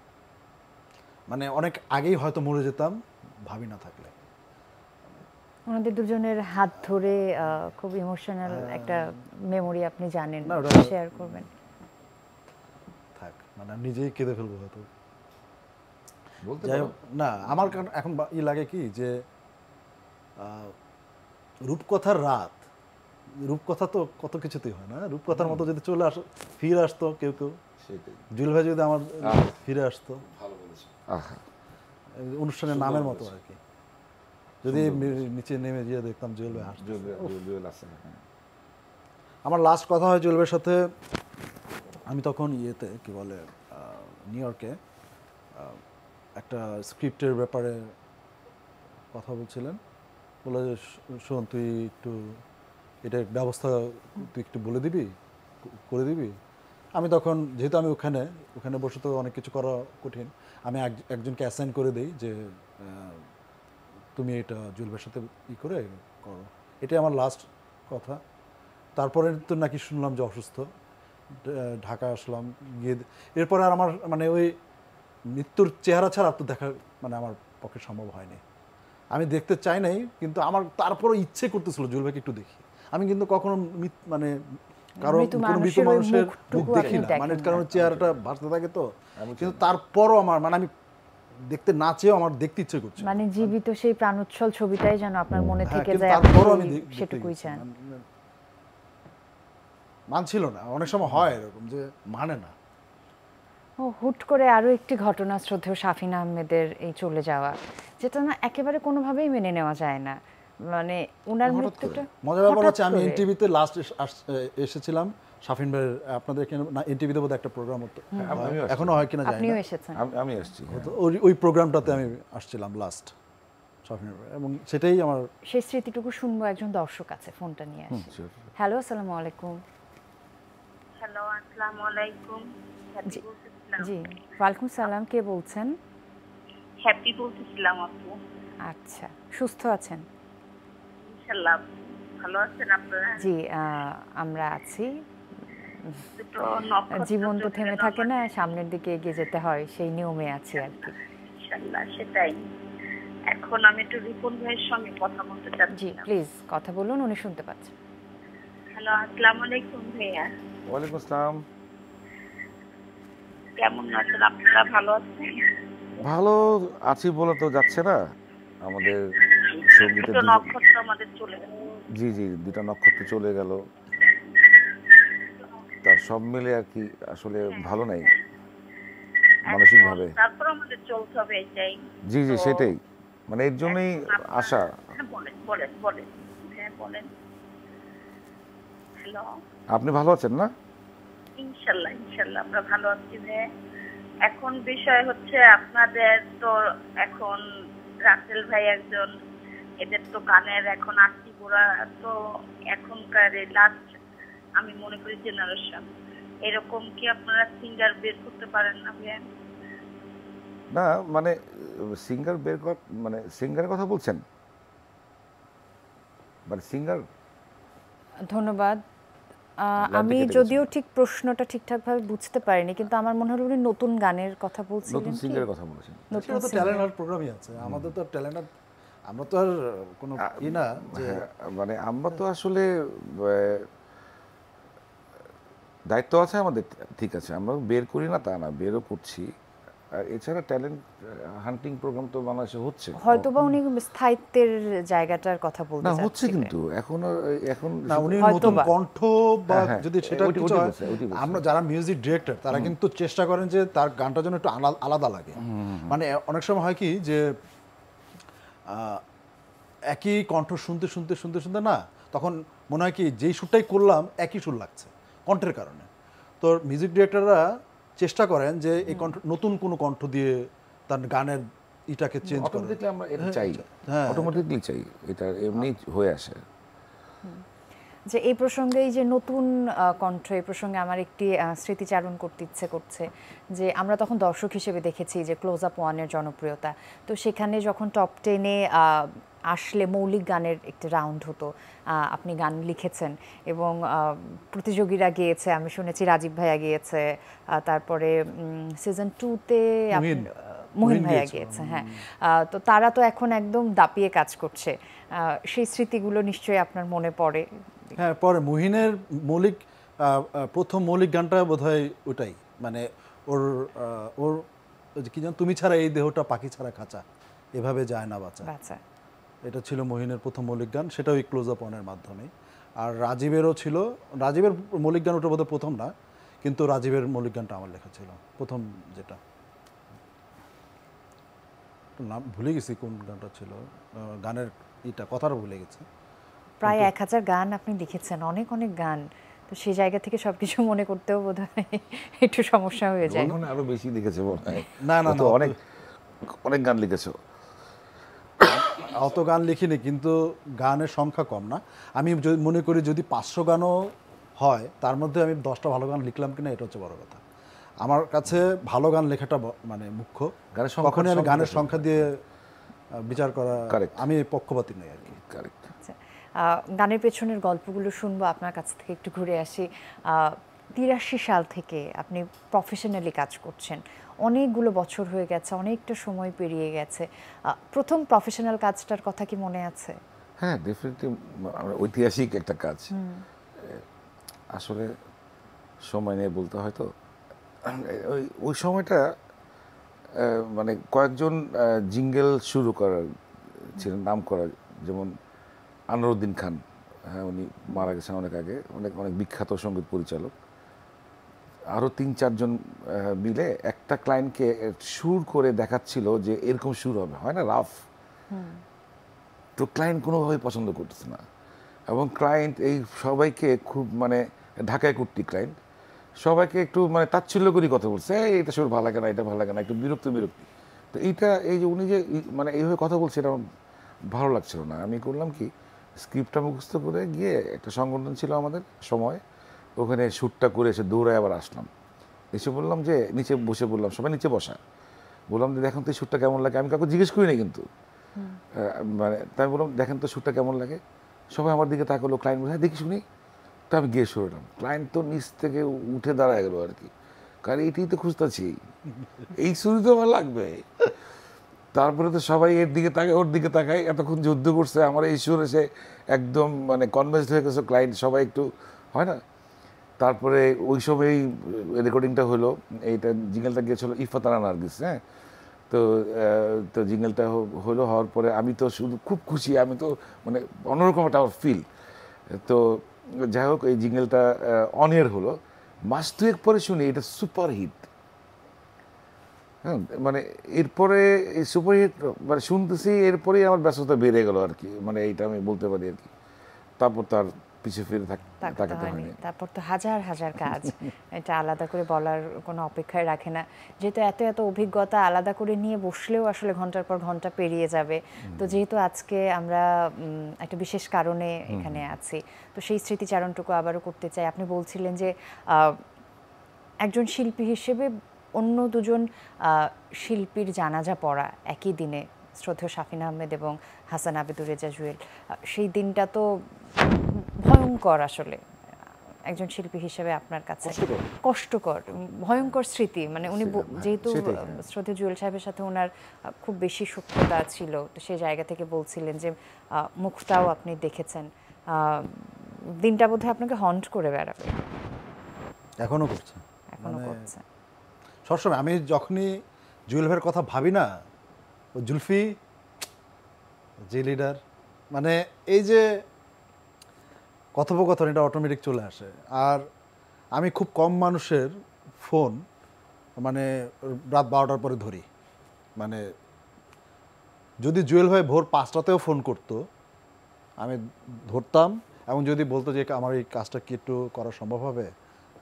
মানে অনেক আগেই হয়তো মরে যেতাম ভাবি না থাকলে। ওনাদের দুজনের হাত ধরে খুব ইমোশনাল একটা মেমোরি আপনি জানেন, শেয়ার করবেন? থাক। মানে আমি নিজেই কেঁদে ফেলবো হয়তো। বলতে যাই পারো। হোক, না আমার কারণ এখন লাগে কি যে রূপকথার রাত, রূপকথা তো কত কিছুতেই হয় না, রূপকথার মতো যদি চলে ফিরে আসতো কেউ কেউ, সেটাই, জুয়েল ভাই যদি আমার ফিরে আসতো, ভালো বলেছো। আহা, অনুষ্ঠানের সুন্দর নামের মতো বলেছো। আর কি, যদি নিচে নেমে গিয়ে দেখতাম জুয়েল ভাই হাসছে। জুয়েল আছে, হ্যাঁ। আমার লাস্ট কথা হয় জুয়েল ভাইয়ের সাথে, আমি তখন ইয়েতে কি বলে নিউ ইয়র্কে একটা স্ক্রিপ্টের ব্যাপারে কথা বলছিলেন, বলে যে শোন তুই একটু এটার ব্যবস্থা তুই একটু বলে দিবি, করে দিবি। আমি তখন যেহেতু আমি ওখানে বসে তো অনেক কিছু করা কঠিন, আমি একজনকে অ্যাসাইন করে দিই যে তুমি এটা জুয়েল ভাইয়ের সাথে করে করো। এটাই আমার লাস্ট কথা। তারপরে তো নাকি শুনলাম যে অসুস্থ, ঢাকা আসলাম, গিয়ে এরপরে আর আমার মানে ওই মৃত্যুর চেহারা ছাড়া তো দেখা মানে আমার পক্ষে সম্ভব হয়নি। আমি দেখতে চাই নাই, কিন্তু আমার তারপরও ইচ্ছে করতেছিল জুয়েল ভাইকে একটু দেখি। আমি কিন্তু কখনো মানে কারণ কোনো মৃত মানুষের মুখ দেখি না, মানে কারণ চেহারাটা ভাসতে থাকে তো, কিন্তু তারপরও আমার মানে আমি দেখতে না চেয়েও আমার দেখতে ইচ্ছে করছে, মানে জীবিত সেই প্রাণোচ্ছল ছবিটাই যেন আপনার মনে থেকে কিন্তু যায়, তারপরও আমি সেটুকুই চান। মানছিল না, অনেক সময় হয় এরকম যে মানে না। ও হুট করে আরো একটি ঘটনা, শ্রদ্ধেয় শাফিন আহমেদের এই চলে যাওয়া, যেটা না একেবারে কোনোভাবেই মেনে নেওয়া যায় না। মানে ওনার মৃত্যুটা মজার ব্যাপার হচ্ছে আমি এনটিভিতে লাস্ট এসেছিলাম শাফিন ভাইয়ের, আপনাদের এখানে না এনটিভিতে বোধহয় একটা প্রোগ্রাম হতো, এখনো হয় কিনা জানি আপনিও না, এসেছেন। আমি আসছি, হ্যাঁ। ওই প্রোগ্রামটাতে আমি আসছিলাম লাস্ট শাফিন ভাই, এবং সেটাই আমার সেই স্মৃতিটুকু শুনবো, একজন দর্শক আছে, ফোনটা নিয়ে আসি। হ্যালো, আসসালামু আলাইকুম। হ্যালো, আসসালামু আলাইকুম। হ্যাপি বলতেছিলাম। জি, ওয়ালাইকুম সালাম, কে বলছেন? হ্যাপি বলতেছিলাম আপু। আচ্ছা, সুস্থ আছেন? ইনশাআল্লাহ। ভালো আছেন আপনারা? জি, আমরা আছি। দুটো নক্ষত্র জীবন তো চলে থেমে গেল থাকে না, আমাদের। সামনের দিকে এগিয়ে যেতে হয়, সেই নিয়মে আছি আর কি। ইনশাআল্লাহ, সেটাই। এখন আমি একটু রিপন ভাইয়ের সঙ্গে কথা বলতে জি চাচ্ছি। প্লিজ কথা বলুন, উনি শুনতে পাচ্ছেন। হ্যালো, আসসালামু আলাইকুম ভাইয়া। ওয়ালাইকুম আসসালাম। কেমন আছেন আপনারা? ভালো আছেন? ভালো আছি বলে তো যাচ্ছে না, আমাদের সঙ্গীতের দুটো নক্ষত্র আমাদের চলে গেল। জি জি, দুটা নক্ষত্র চলে গেল, তার সব মিলে আর কি আসলে ভালো নাই মানসিকভাবে। তারপর আমাদের চলতে হবে এটাই। জি জি, সেটাই, মানে এর জন্যই আশা। হ্যাঁ, বলেন বলেন বলেন। হ্যাঁ বলেন। হ্যালো, আপনি ভালো আছেন না? ইনশাল্লাহ ইনশাল্লাহ আমরা ভালো আছি ভাই। এখন বিষয় হচ্ছে আপনাদের তো এখন রাসেল ভাই একজন, এদের তো গানের এখন আশি গোড়া, তো এখনকার লাস্ট আমি মনে করি জেনারেশন, এরকম কি আপনারা সিঙ্গার বের করতে পারেন না ভাই? না মানে সিঙ্গার বের কর, মানে সিঙ্গারের কথা বলছেন, মানে সিঙ্গার। ধন্যবাদ। আমি যদিও ঠিক প্রশ্নটা ঠিকঠাকভাবে বুঝতে পারিনি, কিন্তু আমার মনে হলো উনি নতুন গানের কথা বলছিলেন। নতুন সিঙ্গারের কথা বলেছেন। সেটা তো ট্যালেন্ট প্রোগ্রামই আছে, আমাদের তো ট্যালেন্ট, আমরা তো আর কোনো ই না যে মানে আমরা তো আসলে দায়িত্ব আছে আমাদের, ঠিক আছে, আমরা বের করি না তা না, বেরও করছি। আর এছাড়া ট্যালেন্ট হান্টিং প্রোগ্রাম তো বাংলাদেশে হচ্ছে, হয়তোবা উনি স্থায়িত্বের জায়গাটার কথা বলতে না চাচ্ছিলেন। হচ্ছে, কিন্তু এখন না উনি নতুন কণ্ঠ বা যদি সেটা ওইটি কিছু হয়, বলছে, ওইটি বলছে। আমরা যারা মিউজিক ডিরেক্টর তারা কিন্তু চেষ্টা করেন যে তার গানটা যেন একটু আলাদা লাগে। মানে অনেক সময় হয় কি যে একই কণ্ঠ শুনতে শুনতে শুনতে শুনতে না, তখন মনে হয় কি যেই সুরটাই করলাম একই সুর লাগছে কণ্ঠের কারণে। তো মিউজিক ডিরেক্টররা চেষ্টা করেন যে এই কণ্ঠ নতুন কোনো কণ্ঠ দিয়ে তার গানের ইটাকে চেঞ্জ করে। অটোমেটিকলি আমরা এটা চাই, হ্যাঁ অটোমেটিকলি চাই, এটা এমনি হয়ে আসে। যে এই প্রসঙ্গে, এই যে নতুন কণ্ঠ, এই প্রসঙ্গে আমার একটি স্মৃতিচারণ করতে ইচ্ছে করছে, যে আমরা তখন দর্শক হিসেবে দেখেছি যে ক্লোজ আপ ওয়ানের জনপ্রিয়তা, তো সেখানে যখন টপ 10-এ আসলে মৌলিক গানের একটি রাউন্ড হতো, আপনি গান লিখেছেন এবং প্রতিযোগীরা গিয়েছে, আমি শুনেছি রাজীব ভাইয়া গিয়েছে, তারপরে সিজন 2-তে মহিন ভাইয়া গিয়েছে, হ্যাঁ। তো তারা তো এখন একদম দাপিয়ে কাজ করছে, সেই স্মৃতিগুলো নিশ্চয়ই আপনার মনে পড়ে। হ্যাঁ, পরে মুহিনের মৌলিক প্রথম মৌলিক গানটা বোধহয় ওটাই, মানে ওর ওই যে কি জানো, তুমি ছাড়া এই দেহটা পাখি ছাড়া খাঁচা, এভাবে যায় না বাঁচা। বাচ্চা এটা ছিল মহিনের প্রথম মৌলিক গান, সেটাও এই ক্লোজ আপ অনের মাধ্যমে। আর রাজীবেরও ছিল, রাজীবের মৌলিক গান ওটা বোধহয় প্রথম না, কিন্তু রাজীবের মৌলিক গানটা আমার লেখা ছিল প্রথম, যেটা নাম ভুলে গেছি কোন গানটা ছিল, গানের কথাটা ভুলে গেছি। প্রায় 1000 গান আপনি লিখেছেন, অনেক অনেক গান, তো সেই জায়গা থেকে সবকিছু মনে করতেও বোধহয় একটু সমস্যা হয়ে যায়। মানে আরো বেশি লিখেছে মনে হয়। না না তো অনেক অনেক গান লিখেছো। অত গান লিখিনি, কিন্তু গানের সংখ্যা কম না। আমি মনে করি যদি 500 গানও হয়, তার মধ্যে আমি 10টা ভালো গান লিখলাম কিনা এটা হচ্ছে বড় কথা। আমার কাছে ভালো গান লেখাটা মানে মুখ্য। গানের সংখ্যা কখনই আমি গানের সংখ্যা দিয়ে বিচার করা, Correct. আমি পক্ষপাতী নই আর কি। কারেক্ট। আচ্ছা, গানের পেছনের গল্পগুলো শুনবো, আপনার কাছ থেকে একটু ঘুরে আসি। 83 সাল থেকে আপনি প্রফেশনালি কাজ করছেন, অনেকগুলো বছর হয়ে গেছে, অনেকটা সময় পেরিয়ে গেছে। প্রথম প্রফেশনাল কাজটার কথা কি মনে আছে? হ্যাঁ, ডেফিনেটলি ঐতিহাসিক একটা কাজ। আসলে সময় নিয়ে বলতে হয়তো ওই সময়টা মানে কয়েকজন জিঙ্গেল শুরু করার ছিলেন, নাম করা, যেমন আনোয়ারউদ্দিন খান, হ্যাঁ উনি মারা গেছেন অনেক আগে, অনেক অনেক বিখ্যাত সঙ্গীত পরিচালক। আরও 3-4 জন মিলে একটা ক্লায়েন্টকে সুর করে দেখাচ্ছিল যে এরকম সুর হবে, হয় না রাফ। তো ক্লায়েন্ট কোনোভাবেই পছন্দ করতেছে না, এবং ক্লায়েন্ট এই সবাইকে খুব মানে ঢাকায় কুট্টি ক্লায়েন্ট, সবাইকে একটু মানে তাচ্ছিল্য করে কথা বলছে, এটা সুর ভালো লাগে না, এটা ভালো লাগে না, একটু বিরক্তি। তো এইটা এই যে উনি যে মানে এইভাবে কথা বলছে, এটা আমার ভালো লাগছিল না। আমি করলাম কি, স্ক্রিপ্টটা মুখস্থ করে গিয়ে একটা সংগঠন ছিল আমাদের সময়, ওখানে শ্যুটটা করে এসে দৌড়ায় আবার আসলাম। এসে বললাম যে নিচে বসে বললাম, সবাই নিচে বসা, বললাম যে দেখেন তো এই শ্যুটটা কেমন লাগে। আমি কাউকে জিজ্ঞেস করি না কিন্তু, মানে তাই বললাম দেখেন তো শ্যুটটা কেমন লাগে। সবাই আমার দিকে তাকালো, ক্লায়েন্ট বলে হ্যাঁ দেখি শুনি। তো আমি গিয়ে শুনলাম, ক্লায়েন্ট তো নিচ থেকে উঠে দাঁড়ায় গেলো আর কি, কারণ এইটাই তো খুঁজতেছি, এই শুরু তো আমার লাগবে। তারপরে তো সবাই এর দিকে তাকায়, ওর দিকে তাকায়, এতক্ষণ যুদ্ধ করছে, আমার এই সুর এসে একদম মানে কনভিন্সড হয়ে গেছে ক্লায়েন্ট, সবাই একটু হয় না। তারপরে ওই সময়ই রেকর্ডিংটা হলো, এইটা জিঙ্গেলটা গিয়েছিল ইফাতানা নার্গিস, হ্যাঁ। তো তো জিঙ্গেলটা হলো, হওয়ার পরে আমি তো শুধু খুব খুশি, আমি তো মানে অন্যরকম একটা ফিল। তো যাই হোক, এই জিঙ্গেলটা অন এয়ার হলো, মাস 2 পরে শুনি এটা সুপার হিট। হ্যাঁ, মানে এরপরে এই সুপারহিট মানে শুনতেছি, এরপরেই আমার ব্যস্ততা বেড়ে গেল আর কি, মানে এইটা আমি বলতে পারি আর কি। তারপর তার পিছু ফিরে তাকাতে হয়নি। তারপর তো হাজার হাজার কাজ, এটা আলাদা করে বলার কোনো অপেক্ষায় রাখে না। যেহেতু এত এত অভিজ্ঞতা আলাদা করে নিয়ে বসলেও আসলে ঘন্টার পর ঘন্টা পেরিয়ে যাবে। তো যেহেতু আজকে আমরা একটা বিশেষ কারণে এখানে আছি, তো সেই স্মৃতিচারণটুকু আবারও করতে চাই। আপনি বলছিলেন যে একজন শিল্পী হিসেবে অন্য দুজন শিল্পীর জানাজা পড়া একই দিনে, শ্রদ্ধেয় শাফিন আহমেদ এবং হাসান আবেদুর রেজা জুয়েল, সেই দিনটা তো ভয়ঙ্কর আসলে একজন শিল্পী হিসেবে আপনার কাছে। কষ্টকর, ভয়ঙ্কর স্মৃতি। মানে উনি যেহেতু শ্রদ্ধেয় জুয়েল সাহেবের সাথে ওনার খুব বেশি সখ্যতা ছিল, তো সেই জায়গা থেকে বলছিলেন যে মুখটাও আপনি দেখেছেন, দিনটা বোধহয় আপনাকে হন্ট করে বেড়াবে। এখনো করছে, এখনো করছে সবসময়। আমি যখনই জুয়েল ভাইয়ের কথা ভাবি না, ও জুলফি যে লিডার, মানে এই যে কথোপকথন, এটা অটোমেটিক চলে আসে। আর আমি খুব কম মানুষের ফোন মানে রাত 12টার পরে ধরি। মানে যদি জুয়েল ভাই ভোর 5টাতেও ফোন করতো আমি ধরতাম, এবং যদি বলতো যে আমার এই কাজটা কি একটু করা সম্ভব হবে,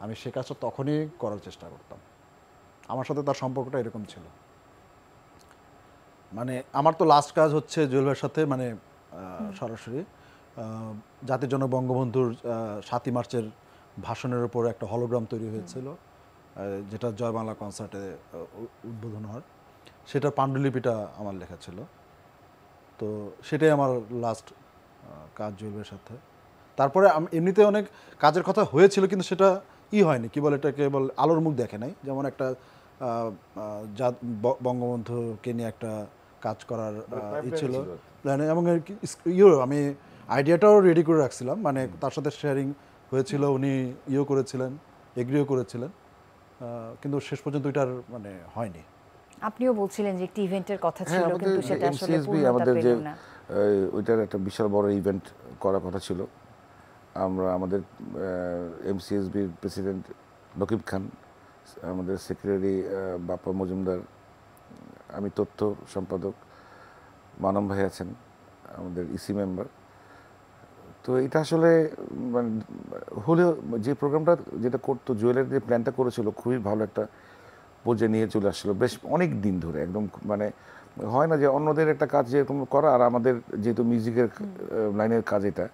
আমি সে কাজটা তখনই করার চেষ্টা করতাম। আমার সাথে তার সম্পর্কটা এরকম ছিল। মানে আমার তো লাস্ট কাজ হচ্ছে জুয়েল ভাইয়ের সাথে, মানে সরাসরি জাতির জনক বঙ্গবন্ধুর 7ই মার্চের ভাষণের উপর একটা হলোগ্রাম তৈরি হয়েছিল, যেটা জয় বাংলা কনসার্টে উদ্বোধন হয়, সেটার পাণ্ডুলিপিটা আমার লেখা ছিল। তো সেটাই আমার লাস্ট কাজ জুয়েল ভাইয়ের সাথে। তারপরে এমনিতে অনেক কাজের কথা হয়েছিল, কিন্তু সেটা হয়নি, কি বলে এটাকে বল, আলোর মুখ দেখে নাই। যেমন একটা বঙ্গবন্ধুকে নিয়ে একটা কাজ করার ছিল প্ল্যানে, এবং আমি আইডিয়াটাও রেডি করে রাখছিলাম, মানে তার সাথে শেয়ারিং হয়েছিল, উনি করেছিলেন, এগ্রিও করেছিলেন। কিন্তু শেষ পর্যন্ত ওইটার মানে হয়নি। আপনিও বলছিলেন যে একটি ইভেন্টের কথা ছিল, আমাদের কিন্তু সেটা আসলে এমসিএসবি পূর্ণতা আমাদের পেল যে না। ওইটার একটা বিশাল বড় ইভেন্ট করার কথা ছিল। আমরা আমাদের এমসিএসবির প্রেসিডেন্ট নকিব খান, আমাদের সেক্রেটারি বাপ্পা মজুমদার, আমি তথ্য সম্পাদক, মানব ভাই আছেন আমাদের ইসি মেম্বার। তো এটা আসলে মানে হলেও যে প্রোগ্রামটা যেটা করতো, জুয়েলের যে প্ল্যানটা করেছিল খুবই ভালো একটা পর্যায়ে নিয়ে চলে আসছিল বেশ অনেক দিন ধরে। একদম মানে হয় না যে অন্যদের একটা কাজ যেরকম করা আর আমাদের যেহেতু মিউজিকের লাইনের কাজ, এটা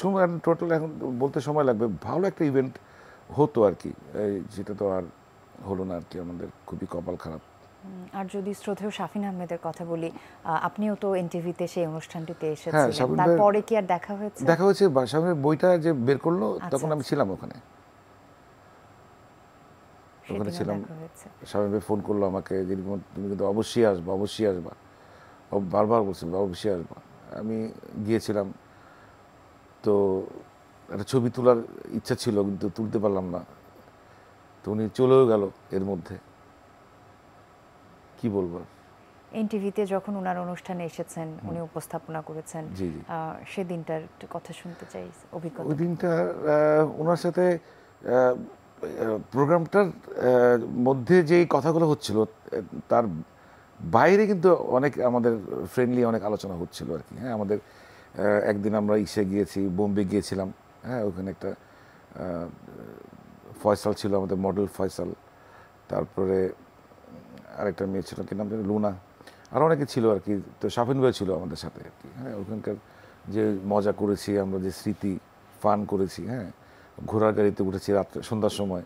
সময় টোটাল এখন বলতে সময় লাগবে, ভালো একটা ইভেন্ট হতো আর কি। যেটা তো আর হলো না আর কি, আমাদের খুবই কপাল খারাপ। আর যদি শ্রদ্ধেয় শাফিন আহমেদের কথা বলি, আপনিও তো এনটিভিতে সেই অনুষ্ঠানটিতে হ্যাঁ, এসেছিলেন, শাফিন ভাই তারপরে কি আর দেখা হয়েছে? দেখা হয়েছে, সামনের বইটা যে বের করলো তখন আমি ছিলাম ওখানে ছিলাম। শাফিন ভাই ফোন করলো আমাকে যে তুমি কিন্তু অবশ্যই আসবা, অবশ্যই আসবা, ও বারবার বলছিল অবশ্যই আসবা। আমি গিয়েছিলাম, তো একটা ছবি তোলার ইচ্ছা ছিল কিন্তু তুলতে পারলাম না। তো উনি চলেও গেল এর মধ্যে, কি বলবো। এনটিভিতে যখন ওনার অনুষ্ঠানে এসেছেন, উনি উপস্থাপনা করেছেন, জি জি, সেদিনটার একটু কথা শুনতে চাই, অভিজ্ঞতা। ওই দিনটা ওনার সাথে প্রোগ্রামটার মধ্যে যেই কথাগুলো হচ্ছিল তার বাইরে কিন্তু অনেক আমাদের ফ্রেন্ডলি অনেক আলোচনা হচ্ছিল আর কি। হ্যাঁ, আমাদের একদিন আমরা গিয়েছি, বোম্বে গিয়েছিলাম। হ্যাঁ, ওখানে একটা ফয়সাল ছিল, আমাদের মডেল ফয়সাল, তারপরে আরেকটা মেয়ে ছিল, কি নাম জানি, লুনা, আরও অনেকে ছিল আর কি। তো শাফিন ভাই ছিল আমাদের সাথে আর কি। হ্যাঁ, ওখানকার যে মজা করেছি আমরা, যে স্মৃতি ফান করেছি। হ্যাঁ, ঘোড়ার গাড়িতে উঠেছি রাত্রে সন্ধ্যার সময়,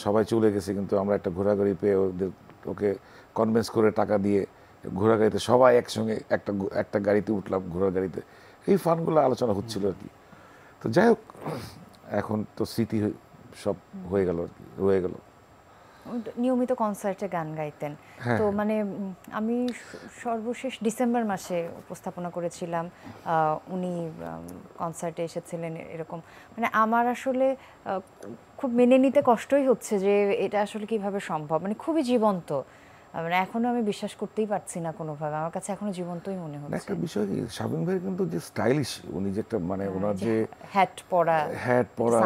সবাই চলে গেছে কিন্তু আমরা একটা ঘোড়া গাড়ি পেয়ে ওকে কনভিন্স করে টাকা দিয়ে ঘোড়া গাড়িতে সবাই একসঙ্গে একটা গাড়িতে উঠলাম, ঘোড়ার গাড়িতে। এই ফানগুলো আলোচনা হচ্ছিল আর কি। তো যাই হোক, এখন তো স্মৃতি সব হয়ে গেল আর কি, রয়ে গেল। নিয়মিত কনসার্টে গান গাইতেন, তো মানে আমি সর্বশেষ ডিসেম্বর মাসে উপস্থাপনা করেছিলাম, উনি কনসার্টে এসেছিলেন এরকম। মানে আমার আসলে খুব মেনে নিতে কষ্টই হচ্ছে যে এটা আসলে কিভাবে সম্ভব, মানে খুবই জীবন্ত। মানে এখনো আমি বিশ্বাস করতেই পারছি না কোনোভাবে, আমার কাছে এখনো জীবন্তই মনে হচ্ছে। একটা বিষয় কি, শাবিন ভাই কিন্তু যে স্টাইলিশ, উনি যে একটা মানে ওনার যে হ্যাট পরা,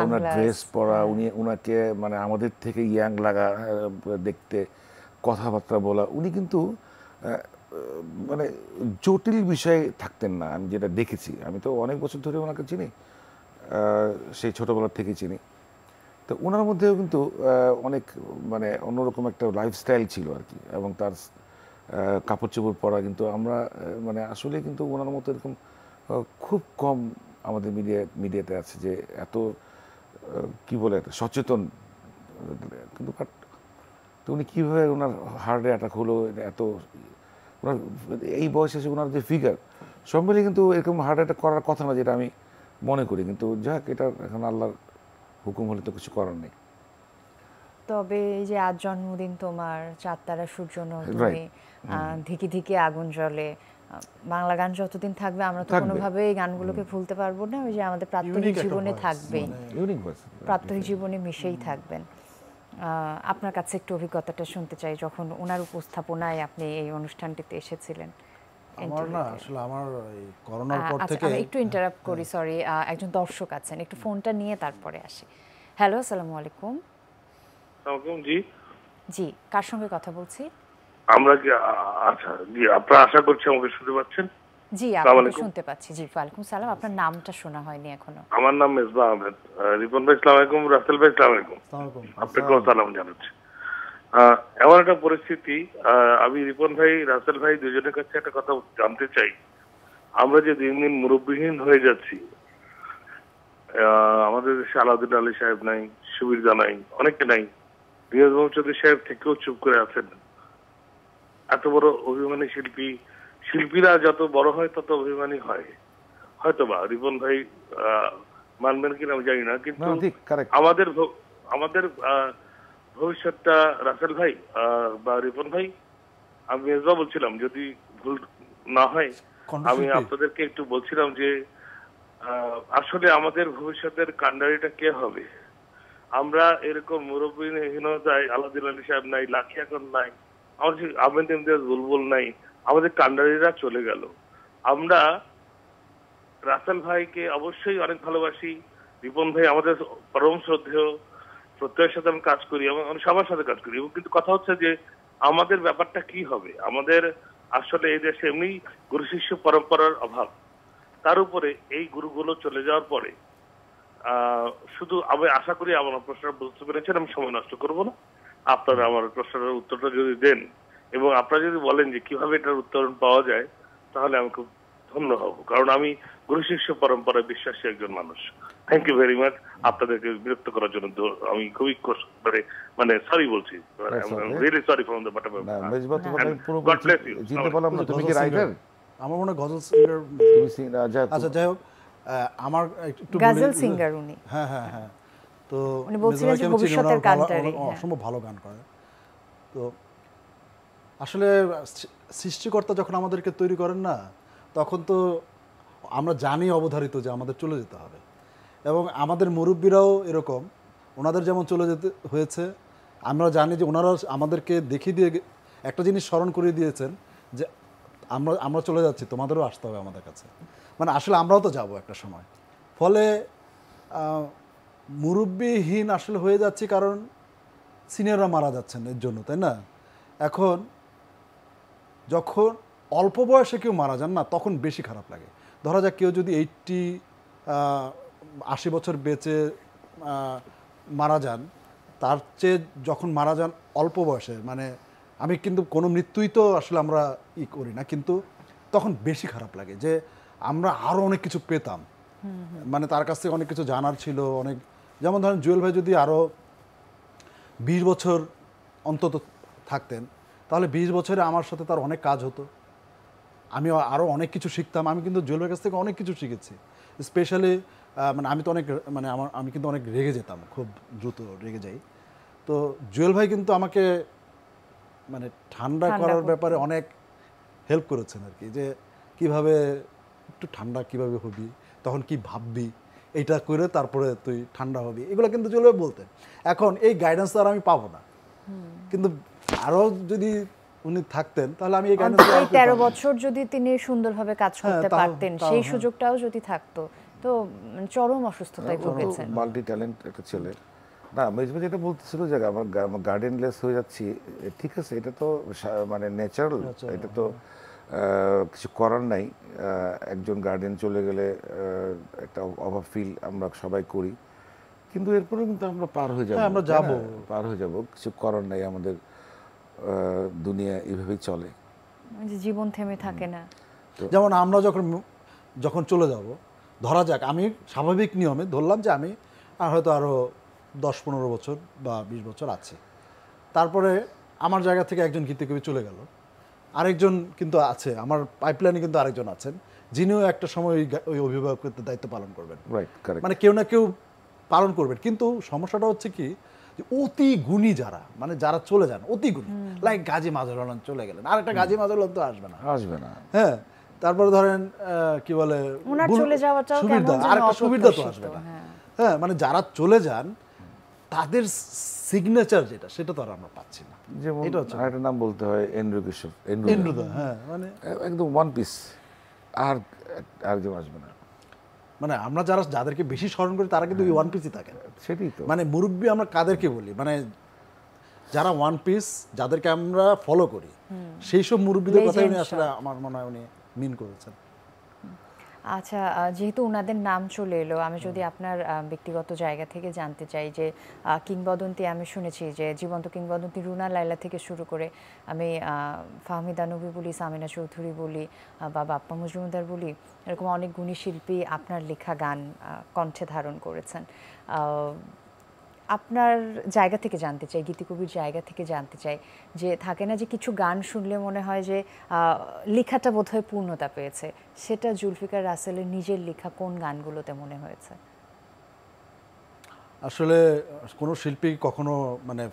ওনার ড্রেস পরা, ওনাকে মানে আমাদের থেকে ইয়াং লাগা দেখতে, কথাবার্তা বলা, উনি কিন্তু মানে জটিল বিষয়ে থাকতেন না। আমি যেটা দেখেছি, আমি তো অনেক বছর ধরে ওনাকে চিনি, সেই ছোটোবেলার থেকেই চিনি। তো ওনার মধ্যেও কিন্তু অনেক মানে অন্যরকম একটা লাইফস্টাইল ছিল আর কি, এবং তার কাপড় চোপড় পরা কিন্তু আমরা মানে আসলে কিন্তু ওনার মতো এরকম খুব কম আমাদের মিডিয়াতে আছে যে এত কি বলে সচেতন। কিন্তু তো উনি কীভাবে ওনার হার্টে অ্যাটাক হলো, এত ওনার এই বয়সে এসে ওনার যে ফিগার সব মিলিয়ে কিন্তু এরকম হার্ট অ্যাটাক করার কথা না যেটা আমি মনে করি। কিন্তু যাক, এটা এখন আল্লাহর হুকুম হলে তো কিছু করার নেই। তবে এই যে আজ জন্মদিন তোমার, চাঁদ তারা সূর্য নও তুমি, ধিকি ধিকি আগুন জ্বলে, বাংলা গান যতদিন থাকবে আমরা তো কোনোভাবে এই গানগুলোকে ভুলতে পারবো না। ওই যে আমাদের প্রাত্যহিক জীবনে থাকবেই, প্রাত্যহিক জীবনে মিশেই থাকবেন। আপনার কাছে একটু অভিজ্ঞতাটা শুনতে চাই, যখন ওনার উপস্থাপনায় আপনি এই অনুষ্ঠানটিতে এসেছিলেন। আমার না আসলে আমার এই করোনার পর থেকে, আমি একটু ইন্টারাপ্ট করি, সরি, একজন দর্শক আছেন, একটু ফোনটা নিয়ে তারপরে আসি। হ্যালো, আসসালামু আলাইকুম। জি জি, কার সঙ্গে কথা বলছি? আমরা কি আচ্ছা জি, আপনারা আশা করছি আমাকে শুনতে পাচ্ছেন? জি, আপনাকে শুনতে পাচ্ছি। জি, ওয়ালাইকুম সালাম। আপনার নামটা শোনা হয়নি এখনো। আমার নাম মেজবা আহমেদ। রিপন ভাই আসসালামু আলাইকুম, রাসেল ভাই আসসালামু আলাইকুম। আপনাকেও সালাম জানাচ্ছি। এমন একটা পরিস্থিতি, আমি রিপন ভাই, রাসেল ভাই দুজনের কাছে একটা কথা জানতে চাই। আমরা যে দিন দিন মুরব্বীহীন হয়ে যাচ্ছি, আমাদের দেশে আলাউদ্দিন আলী সাহেব নাই, সুবিরদা নাই, অনেকে নাই, রিয়াজ মোহাম্মদ চৌধুরী সাহেব থেকেও চুপ করে আছেন। এত বড় অভিমানী শিল্পীরা যত বড় হয় তত অভিমানী হয়। হয়তোবা রিপন ভাই মানবেন কিনা আমি জানি না, কিন্তু আমাদের ভবিষ্যৎটা রাসেল ভাই বা রিপন ভাই, আমি মেজবা বলছিলাম, যদি ভুল না হয় আমি আপনাদেরকে একটু বলছিলাম যে আসলে আমাদের ভবিষ্যতের কান্ডারিটা কে হবে? আমরা এরকম মুরব্বীহীনতায় আলাউদ্দিন আলী সাহেব নাই, লাখি এখন নাই, আমাদের আহমেদ ইমতিয়াজ বুলবুল নাই, আমাদের কান্ডারিরা চলে গেল। আমরা রাসেল ভাইকে অবশ্যই অনেক ভালোবাসি, রিপন ভাই আমাদের পরম শ্রদ্ধেয়, প্রত্যয়ের সাথে আমি কাজ করি এবং আমি সবার সাথে কাজ করি। এবং কিন্তু কথা হচ্ছে যে আমাদের ব্যাপারটা কি হবে। আমাদের আসলে এই দেশে এমনি গুরু শিষ্য পরম্পরার অভাব, তার উপরে এই গুরুগুলো চলে যাওয়ার পরে শুধু আমি আশা করি আমার প্রশ্নটা বুঝতে পেরেছেন, আমি সময় নষ্ট করবো না। আপনারা আমার প্রশ্নের উত্তরটা যদি দেন এবং আপনারা যদি বলেন যে কিভাবে এটার উত্তরণ পাওয়া যায়, তাহলে আমি খুব ধন্য হব, কারণ আমি গুরু শিষ্য পরম্পরায় বিশ্বাসী একজন মানুষ। Thank you very much. আপনাদেরকে বিরক্ত করার জন্য আমি খুবই মানে সরি বলছি, really sorry from the bottom of my heart. Mezba তোমাকে আমি পুরো God bless you. চিনতে পারলাম না, তুমি কি রাইটার? আমার মনে হয় গজল সিঙ্গার। আচ্ছা যাই হোক, আমার একটু গজল সিঙ্গার উনি। হ্যাঁ হ্যাঁ হ্যাঁ। তো উনি বলছিলেন যে ভবিষ্যতের গানটারি অসম্ভব ভালো গান করে। তো আসলে সৃষ্টিকর্তা যখন আমাদেরকে তৈরি করেন না, তখন তো আমরা জানি অবধারিত যে আমাদের চলে যেতে হবে, এবং আমাদের মুরব্বীরাও এরকম, ওনাদের যেমন চলে যেতে হয়েছে, আমরা জানি যে ওনারাও আমাদেরকে দেখিয়ে দিয়ে একটা জিনিস স্মরণ করিয়ে দিয়েছেন যে আমরা চলে যাচ্ছি, তোমাদেরও আসতে হবে আমাদের কাছে। মানে আসলে আমরাও তো যাব একটা সময়। ফলে মুরব্বিহীন আসলে হয়ে যাচ্ছি, কারণ সিনিয়ররা মারা যাচ্ছেন এর জন্য, তাই না? এখন যখন অল্প বয়সে কেউ মারা যান না, তখন বেশি খারাপ লাগে। ধরা যাক কেউ যদি 80 বছর বেঁচে মারা যান, তার চেয়ে যখন মারা যান অল্প বয়সে, মানে আমি কিন্তু কোনো মৃত্যুই তো আসলে আমরা করি না, কিন্তু তখন বেশি খারাপ লাগে যে আমরা আরও অনেক কিছু পেতাম, মানে তার কাছ থেকে অনেক কিছু জানার ছিল অনেক। যেমন ধরেন জুয়েল ভাই যদি আরও 20 বছর অন্তত থাকতেন, তাহলে 20 বছরে আমার সাথে তার অনেক কাজ হতো, আমি আরও অনেক কিছু শিখতাম। আমি কিন্তু জুয়েল ভাইয়ের কাছ থেকে অনেক কিছু শিখেছি। স্পেশালি মানে আমি কিন্তু অনেক রেগে যেতাম, খুব দ্রুত রেগে যাই। তো জুয়েল ভাই কিন্তু আমাকে মানে ঠান্ডা করার ব্যাপারে অনেক হেল্প করেছেন আর কি, যে কিভাবে একটু ঠান্ডা কিভাবে হবি, তখন কি ভাববি, এইটা করে তারপরে তুই ঠান্ডা হবি, এগুলো কিন্তু জুয়েল ভাই বলতেন। এখন এই গাইডেন্স আর আমি পাবো না, কিন্তু আরও যদি উনি থাকতেন তাহলে আমি এই গাইডেন্স 13 বছর যদি তিনি সুন্দরভাবে কাজ করতে পারতেন, সেই সুযোগটাও যদি থাকতো, তো চরম অসুস্থতায় ভুগেছেন। মাল্টি ট্যালেন্ট একটা ছেলে। না, মেজবা যেটা বলতেছিল যে আমার গার্ডেনলেস হয়ে যাচ্ছি, ঠিক আছে, এটা তো মানে ন্যাচারাল, এটা তো কিছু করার নাই। একজন গার্ডেন চলে গেলে একটা অভাব ফিল আমরা সবাই করি, কিন্তু এরপরে কিন্তু আমরা পার হয়ে যাবো, আমরা যাবো, পার হয়ে যাবো, কিছু করার নাই, আমাদের দুনিয়া এইভাবেই চলে, জীবন থেমে থাকে না। যেমন আমরা যখন চলে যাব, ধরা যাক আমি স্বাভাবিক নিয়মে ধরলাম যে আমি হয়তো আরও 10-15 বছর বা 20 বছর আছে, তারপরে আমার জায়গা থেকে একজন গীতিকবি চলে গেল, আরেকজন কিন্তু আছে, আমার পাইপলাইনে কিন্তু আরেকজন আছেন, যিনিও একটা সময় ওই অভিভাবকের দায়িত্ব পালন করবেন। মানে কেউ না কেউ পালন করবেন, কিন্তু সমস্যাটা হচ্ছে কি, অতি গুণী যারা, মানে যারা চলে যান অতি গুণী, লাইক গাজী মাজহারুল আলম চলে গেলেন, আর একটা গাজী মাজহারুল আলম তো আসবে না। হ্যাঁ, তারপরে ধরেন কি বলে সুবিরদা, আর একটা সুবিরদা তো আসবে না। হ্যাঁ, মানে যারা চলে যান তাদের সিগনেচার যেটা, সেটা তো আর আমরা পাচ্ছি না। যেমন একটা নাম বলতে হয় এন্ড্রুদা, হ্যাঁ, মানে একদম ওয়ান পিস, আর একজন আসবে না। মানে আমরা যাদেরকে বেশি স্মরণ করি তারা কিন্তু ওয়ান পিসই থাকেন। সেটাই তো, মানে মুরব্বী আমরা কাদেরকে বলি, মানে যারা ওয়ান পিস, যাদেরকে আমরা ফলো করি, সেই সব মুরব্বীদের কথাই উনি আসলে আমার মনে হয় উনি মিন করেছেন। আচ্ছা, যেহেতু ওনাদের নাম চলে এলো, আমি যদি আপনার ব্যক্তিগত জায়গা থেকে জানতে চাই যে কিংবদন্তি, আমি শুনেছি যে জীবন্ত কিংবদন্তি রুনা লায়লা থেকে শুরু করে আমি ফাহমিদা নবী বলি, সামিনা চৌধুরী বলি, বা বাপ্পা মজুমদার বলি, এরকম অনেক গুণী শিল্পী আপনার লেখা গান কণ্ঠে ধারণ করেছেন। আপনার জায়গা থেকে জানতে চাই, গীতিকবির জায়গা থেকে জানতে চাই, যে থাকে না যে কিছু গান শুনলে মনে হয় যে লেখাটা বোধহয় পূর্ণতা পেয়েছে, সেটা জুলফিকার রাসেলের নিজের লেখা কোন গানগুলোতে মনে হয়েছে? আসলে কোনো শিল্পী কখনো মানে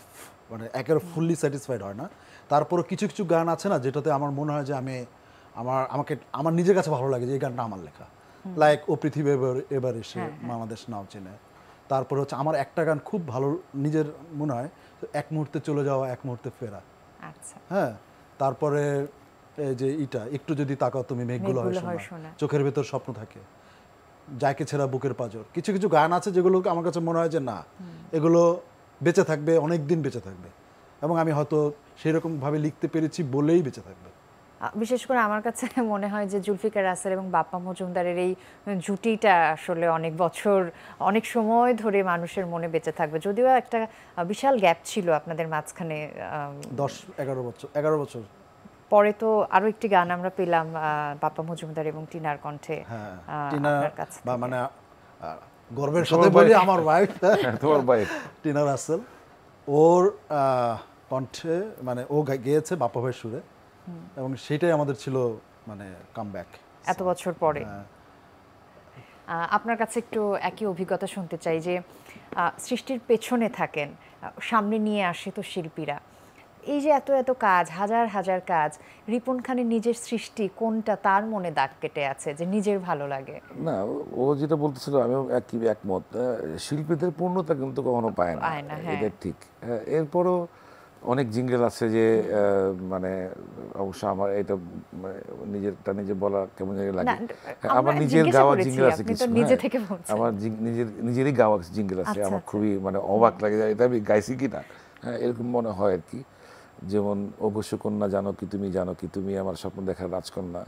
একেবারে ফুললি স্যাটিসফাইড হয় না, তারপরও কিছু কিছু গান আছে না যেটাতে আমার মনে হয় যে আমার নিজের কাছে ভালো লাগে যে এই গানটা আমার লেখা। লাইক ও পৃথিবী এবার এসে বাংলাদেশ নাও চেনে, তারপরে হচ্ছে আমার একটা গান খুব ভালো নিজের মনে হয়, এক মুহূর্তে চলে যাওয়া এক মুহূর্তে ফেরা। আচ্ছা, হ্যাঁ, তারপরে এই যে একটু যদি তাকাও তুমি মেঘগুলো হয় সোনা, চোখের ভেতর স্বপ্ন থাকে, যাকে ছেঁড়া বুকের পাঁজর। কিছু কিছু গান আছে যেগুলো আমার কাছে মনে হয় যে না, এগুলো বেঁচে থাকবে, অনেক দিন বেঁচে থাকবে, এবং আমি হয়তো সেই রকম ভাবে লিখতে পেরেছি বলেই বেঁচে থাকবে। বিশেষ করে আমার কাছে মনে হয় যে জুলফিকার রাসেল এবং বাপ্পা মজুমদারের এই জুটিটা আসলে অনেক বছর, অনেক সময় ধরে মানুষের মনে বেঁচে থাকবে। যদিও একটা বিশাল গ্যাপ ছিল আপনাদের মাঝখানে, 11 বছর পরে তো আরো একটি গান আমরা পেলাম বাপ্পা মজুমদার এবং টিনার কণ্ঠে। টিনা বা মানে গর্বের সাথে বলি আমার ওয়াইফ, তোমার ওয়াইফ টিনা রাসেল, ওর কণ্ঠে মানে ও গেয়েছে বাপ্পা ভাইয়ের সুরে, এবং সেটাই আমাদের ছিল মানে কামব্যাক এত বছর পরে। আপনার কাছে একটু একই অভিজ্ঞতা শুনতে চাই যে সৃষ্টির পেছনে থাকেন, সামনে নিয়ে আসে তো শিল্পীরা। এই যে এত এত কাজ, হাজার হাজার কাজ, রিপন খানের নিজের সৃষ্টি কোনটা তার মনে দাগ কেটে আছে যে নিজের ভালো লাগে? না, ও যেটা বলতেছিল আমিও একমত। শিল্পীদের পূর্ণতা কিন্তু কখনো পায় না, এটা ঠিক। এরপরও অনেক জিঙ্গেল আছে যে মানে অবশ্য আমার এটা নিজে বলা কেমন জানি লাগে। আমার নিজের গাওয়া জিঙ্গেল আছে কিছু, আমার নিজেরই গাওয়া জিঙ্গেল আছে, আমার খুবই মানে অবাক লাগে এটা আমি গাইছি কিনা, হ্যাঁ এরকম মনে হয় আর কি। যেমন অবশ্য কন্যা জানো কি তুমি, জানো কি তুমি আমার স্বপ্ন দেখার রাজকন্যা,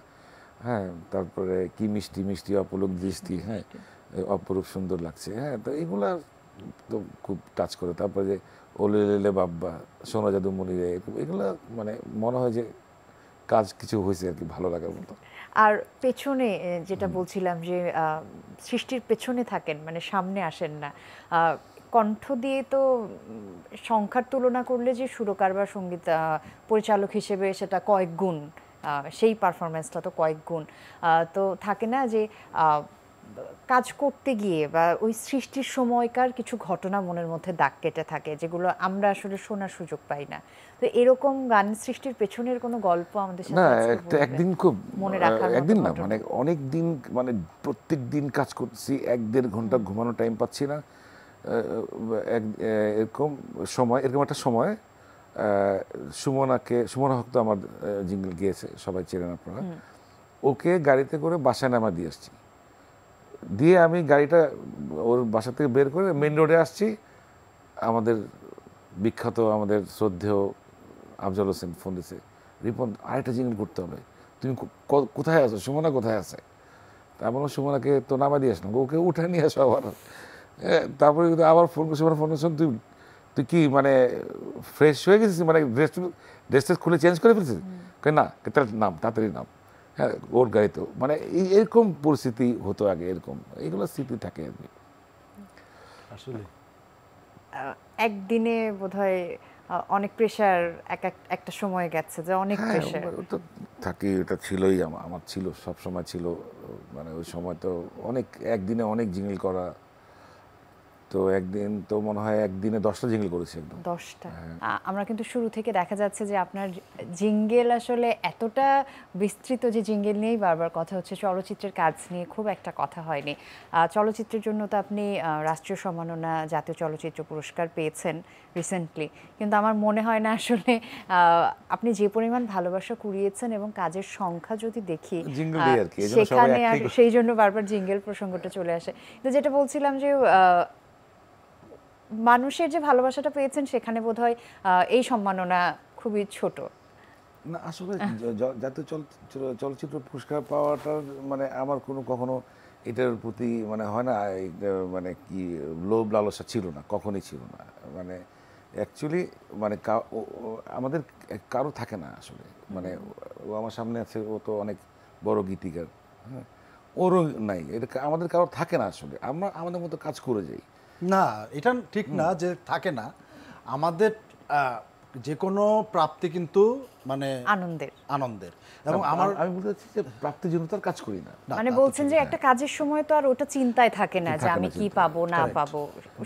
হ্যাঁ, তারপরে কি মিষ্টি মিষ্টি অপলক দৃষ্টি, হ্যাঁ অপরূপ সুন্দর লাগছে, হ্যাঁ, তো এগুলা তো খুব টাচ করে। তারপরে যে ওলে লেলে বাব্বা, সোনা জাদু মনিরে, এগুলো মানে মনে হয় যে কাজ কিছু হয়েছে আর কি, ভালো লাগার মতো। আর পেছনে যেটা বলছিলাম যে সৃষ্টির পেছনে থাকেন, মানে সামনে আসেন না। কণ্ঠ দিয়ে তো সংখ্যার তুলনা করলে যে সুরকার বা সঙ্গীত পরিচালক হিসেবে সেটা কয়েক গুণ, সেই পারফরমেন্সটা তো কয়েক গুণ। তো থাকে না যে কাজ করতে গিয়ে বা ওই সৃষ্টির সময়কার কিছু ঘটনা মনের মধ্যে দাগ কেটে থাকে, যেগুলো আমরা আসলে শোনার সুযোগ পাই না। তো এরকম গান সৃষ্টির পেছনের কোনো গল্প আমাদের সাথে একদিন খুব মনে রাখার একদিন না, মানে অনেক দিন, মানে প্রত্যেক দিন কাজ করছি, 1-1.5 ঘন্টা ঘুমানো টাইম পাচ্ছি না, এরকম একটা সময় সুমনা হক তো আমার জিঙ্গল গিয়েছে, সবাই চেনেন আপনারা, ওকে গাড়িতে করে বাসায় নামা দিয়ে আসছি, দিয়ে আমি গাড়িটা ওর বাসা থেকে বের করে মেন রোডে আসছি, আমাদের বিখ্যাত আমাদের শ্রদ্ধেয় আফজাল হোসেন ফোন দিছে, রিপন আরেকটা জিঙ্গল করতে হবে, তুমি কোথায় আছো, সুমনা কোথায় আছে? তা বললাম সুমনাকে তো নামা দিয়ে আসলাম, ওকে উঠে নিয়ে আসো আবার। তারপরে কিন্তু আবার ফোন করছি, ফোন করছেন তুই কি মানে ফ্রেশ হয়ে গেছিস, মানে ড্রেস খুলে চেঞ্জ করে ফেলছিস? না, তাহলে নাম, তাড়াতাড়ি নাম, হ্যাঁ ওর গাড়িতেও মানে এরকম পরিস্থিতি হতো আগে, এরকম এগুলো স্মৃতি থাকে আর কি। আসলে একদিনে বোধহয় অনেক প্রেশার, একটা সময় গেছে যে অনেক প্রেশার তো থাকি, এটা ছিলই, আমার ছিল, সব সময় ছিল, মানে ওই সময় তো অনেক, একদিনে অনেক জিঙ্গল করা, তো একদিন তো মনে হয় একদিনে 10টা জিঙ্গল করেছি, একদম 10টা। আমরা কিন্তু শুরু থেকে দেখা যাচ্ছে যে আপনার জিঙ্গেল আসলে এতটা বিস্তৃত যে জিঙ্গেল নিয়েই বারবার কথা হচ্ছে, চলচ্চিত্রের কাজ নিয়ে খুব একটা কথা হয়নি। চলচ্চিত্রের জন্য তো আপনি রাষ্ট্রীয় সম্মাননা, জাতীয় চলচ্চিত্র পুরস্কার পেয়েছেন রিসেন্টলি, কিন্তু আমার মনে হয় না আসলে আপনি যে পরিমাণ ভালোবাসা কুড়িয়েছেন এবং কাজের সংখ্যা যদি দেখি সেখানে, আর সেই জন্য বারবার জিঙ্গেল প্রসঙ্গটা চলে আসে। তো যেটা বলছিলাম যে মানুষের যে ভালোবাসাটা পেয়েছেন সেখানে বোধহয় এই সম্মাননা খুবই ছোট না। আসলে জাতীয় চলচ্চিত্র পুরস্কার পাওয়াটার মানে আমার কখনো এটার প্রতি মানে হয় না, মানে কি লোভ লালসা ছিল না, কখনোই ছিল না। মানে অ্যাকচুয়ালি মানে আমাদের কারো থাকে না আসলে, মানে ও আমার সামনে আছে, ও তো অনেক বড় গীতিকার, হ্যাঁ, ওরও নাই, এটা আমাদের কারো থাকে না আসলে, আমরা আমাদের মতো কাজ করে যাই। না, এটা ঠিক না যে থাকে না, আমাদের যে কোনো প্রাপ্তি কিন্তু মানে আনন্দের এবং আমি বলতে চাচ্ছি যে প্রাপ্তির জন্য তো আর কাজ করি না, মানে বলছেন যে একটা কাজের সময় তো আর ওটা চিন্তায় থাকে না যে আমি কি পাবো না পাবো,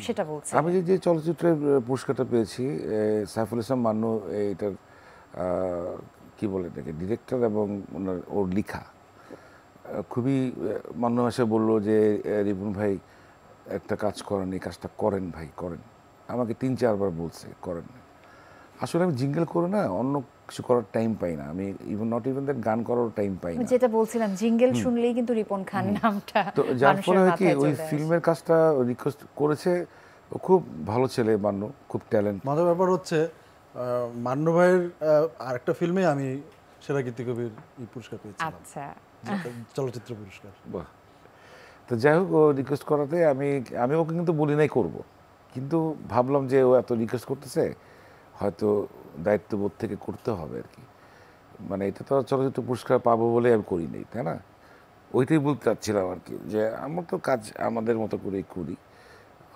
সেটা বলছি। আমি যে চলচ্চিত্রের পুরস্কারটা পেয়েছি, সাইফুল ইসলাম মান্নু এটার কি বলে এটাকে, ডিরেক্টর এবং ওর লেখা খুবই, মান্নু এসে বললো যে রিপন ভাই একটা কাজ করেন, এই কাজটা করেন ভাই, করেন। আমাকে 3-4 বার বলছে করেন। আসলে আমি জিঙ্গেল করে না অন্য কিছু করার টাইম পাই না, আমি নট ইভেন দ্যাট গান করার টাইম পাই না। যেটা বলছিলাম, জিঙ্গেল শুনলেই কিন্তু রিপন খান নামটা তো যার মানুষের ফলে হয় কি মাথায় ওই চলে আসে। ফিল্মের কাজটা রিকোয়েস্ট করেছে, ও খুব ভালো ছেলে মান্নু, খুব ট্যালেন্ট। মজার ব্যাপার হচ্ছে মান্নু ভাইয়ের আরেকটা ফিল্মে আমি সেরা গীতিকবির পুরস্কার পেয়েছিলাম, আচ্ছা, চলচ্চিত্র পুরস্কার। বাহ। তো যাই হোক, ও রিকোয়েস্ট করাতে আমি ওকে কিন্তু বলি নাই করব, কিন্তু ভাবলাম যে ও এত রিকোয়েস্ট করতেছে, হয়তো দায়িত্ববোধ থেকে করতে হবে আর কি। মানে এটা তো চলচ্চিত্র পুরস্কার পাবো বলে আমি করি নাই, তাই না? ওইটাই বলতে চাচ্ছিলাম আর কি, যে আমরা তো কাজ আমাদের মতো করেই করি,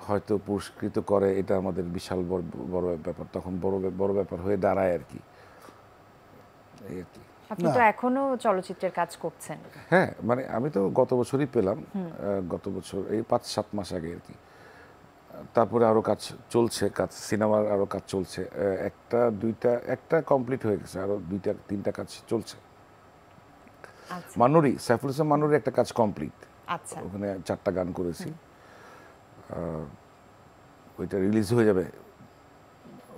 হয়তো পুরস্কৃত করে এটা আমাদের বিশাল বড় বড় ব্যাপার, তখন বড় ব্যাপার হয়ে দাঁড়ায় আর কি, এই আর কি। আপনি তো এখনো চলচ্চিত্রের কাজ করছেন। হ্যাঁ, মানে আমি তো গত বছরই পেলাম, গত বছর এই 5-7 মাস আগে আর কি। তারপরে আরও কাজ চলছে, সিনেমার আরও কাজ চলছে, একটা কমপ্লিট হয়ে গেছে, আরও 2-3টা কাজ চলছে। আচ্ছা সাইফুল ইসলাম মান্নুরি একটা কাজ কমপ্লিট, আচ্ছা, ওখানে 4টা গান করেছি, ওইটা রিলিজ হয়ে যাবে,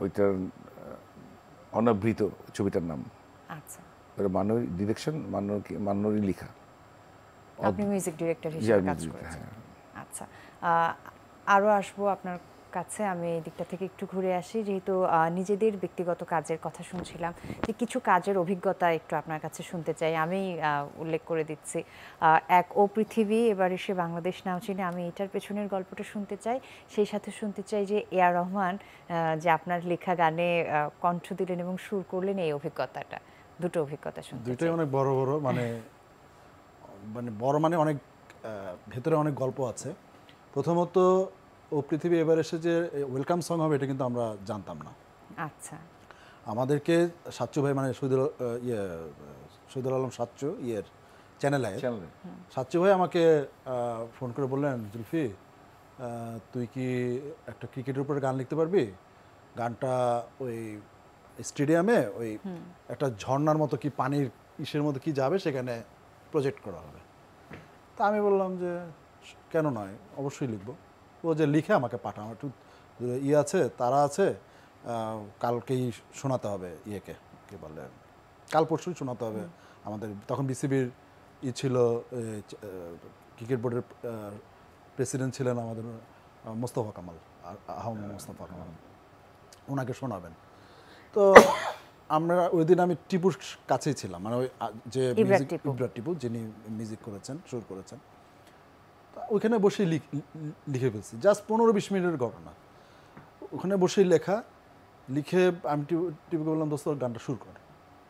ওইটার অনাবৃত ছবিটার নাম। আচ্ছা। ওটা মান্নুরি ডিরেকশন, মান্নুরি লিখা। আপনি মিউজিক ডিরেক্টর হিসেবে কাজ music, করেছেন। হ্যাঁ। আচ্ছা, আরও আসবো আপনার কাছে, আমি এই দিকটা থেকে একটু ঘুরে আসি, যেহেতু নিজেদের ব্যক্তিগত কাজের কথা শুনছিলাম, যে কিছু কাজের অভিজ্ঞতা একটু আপনার কাছে শুনতে চাই। আমি উল্লেখ করে দিচ্ছি, এক ও পৃথিবী, এবার এসে বাংলাদেশ নাও চিনে, আমি এটার পেছনের গল্পটা শুনতে চাই। সেই সাথে শুনতে চাই যে এ.আর রহমান যে আপনার লেখা গানে কণ্ঠ দিলেন এবং সুর করলেন, এই অভিজ্ঞতাটা, দুটো অভিজ্ঞতা শুনতে চাই। দুইটাই অনেক বড় বড়, মানে বড় মানে অনেক ভেতরে অনেক গল্প আছে। প্রথমত ও পৃথিবী এবার এসে যে ওয়েলকাম সং হবে এটা কিন্তু আমরা জানতাম না। আচ্ছা, আমাদেরকে সাচ্চু ভাই, মানে শহীদুল আলম সাচ্চু চ্যানেলে সাচ্চু ভাই আমাকে ফোন করে বললেন, জুলফি তুই কি একটা ক্রিকেটের উপরে গান লিখতে পারবি? গানটা ওই স্টেডিয়ামে ওই একটা ঝর্ণার মতো কি পানির ইসের মতো কি যাবে, সেখানে প্রজেক্ট করা হবে। তা আমি বললাম যে কেন নয়, অবশ্যই লিখবো। ও যে লিখে আমাকে পাঠা, আমার একটু আছে, তারা আছে, কালকেই শোনাতে হবে, কি বলে, কাল পরশুই শোনাতে হবে আমাদের। তখন বিসিবির ছিল, ক্রিকেট বোর্ডের প্রেসিডেন্ট ছিলেন আমাদের মোস্তফা কামাল, আহমদ মোস্তফা কামাল, ওনাকে শোনাবেন। তো আমরা ওই দিন আমি টিপুর কাছেই ছিলাম, মানে ওই যে ইব্রা টিপু যিনি মিউজিক করেছেন, সুর করেছেন। ওইখানে বসেই লিখে ফেলছি, জাস্ট 15-20 মিনিটের ঘটনা। ওখানে বসেই লিখে আমি টিপুকে বললাম, দোস্ত গানটা সুর কর।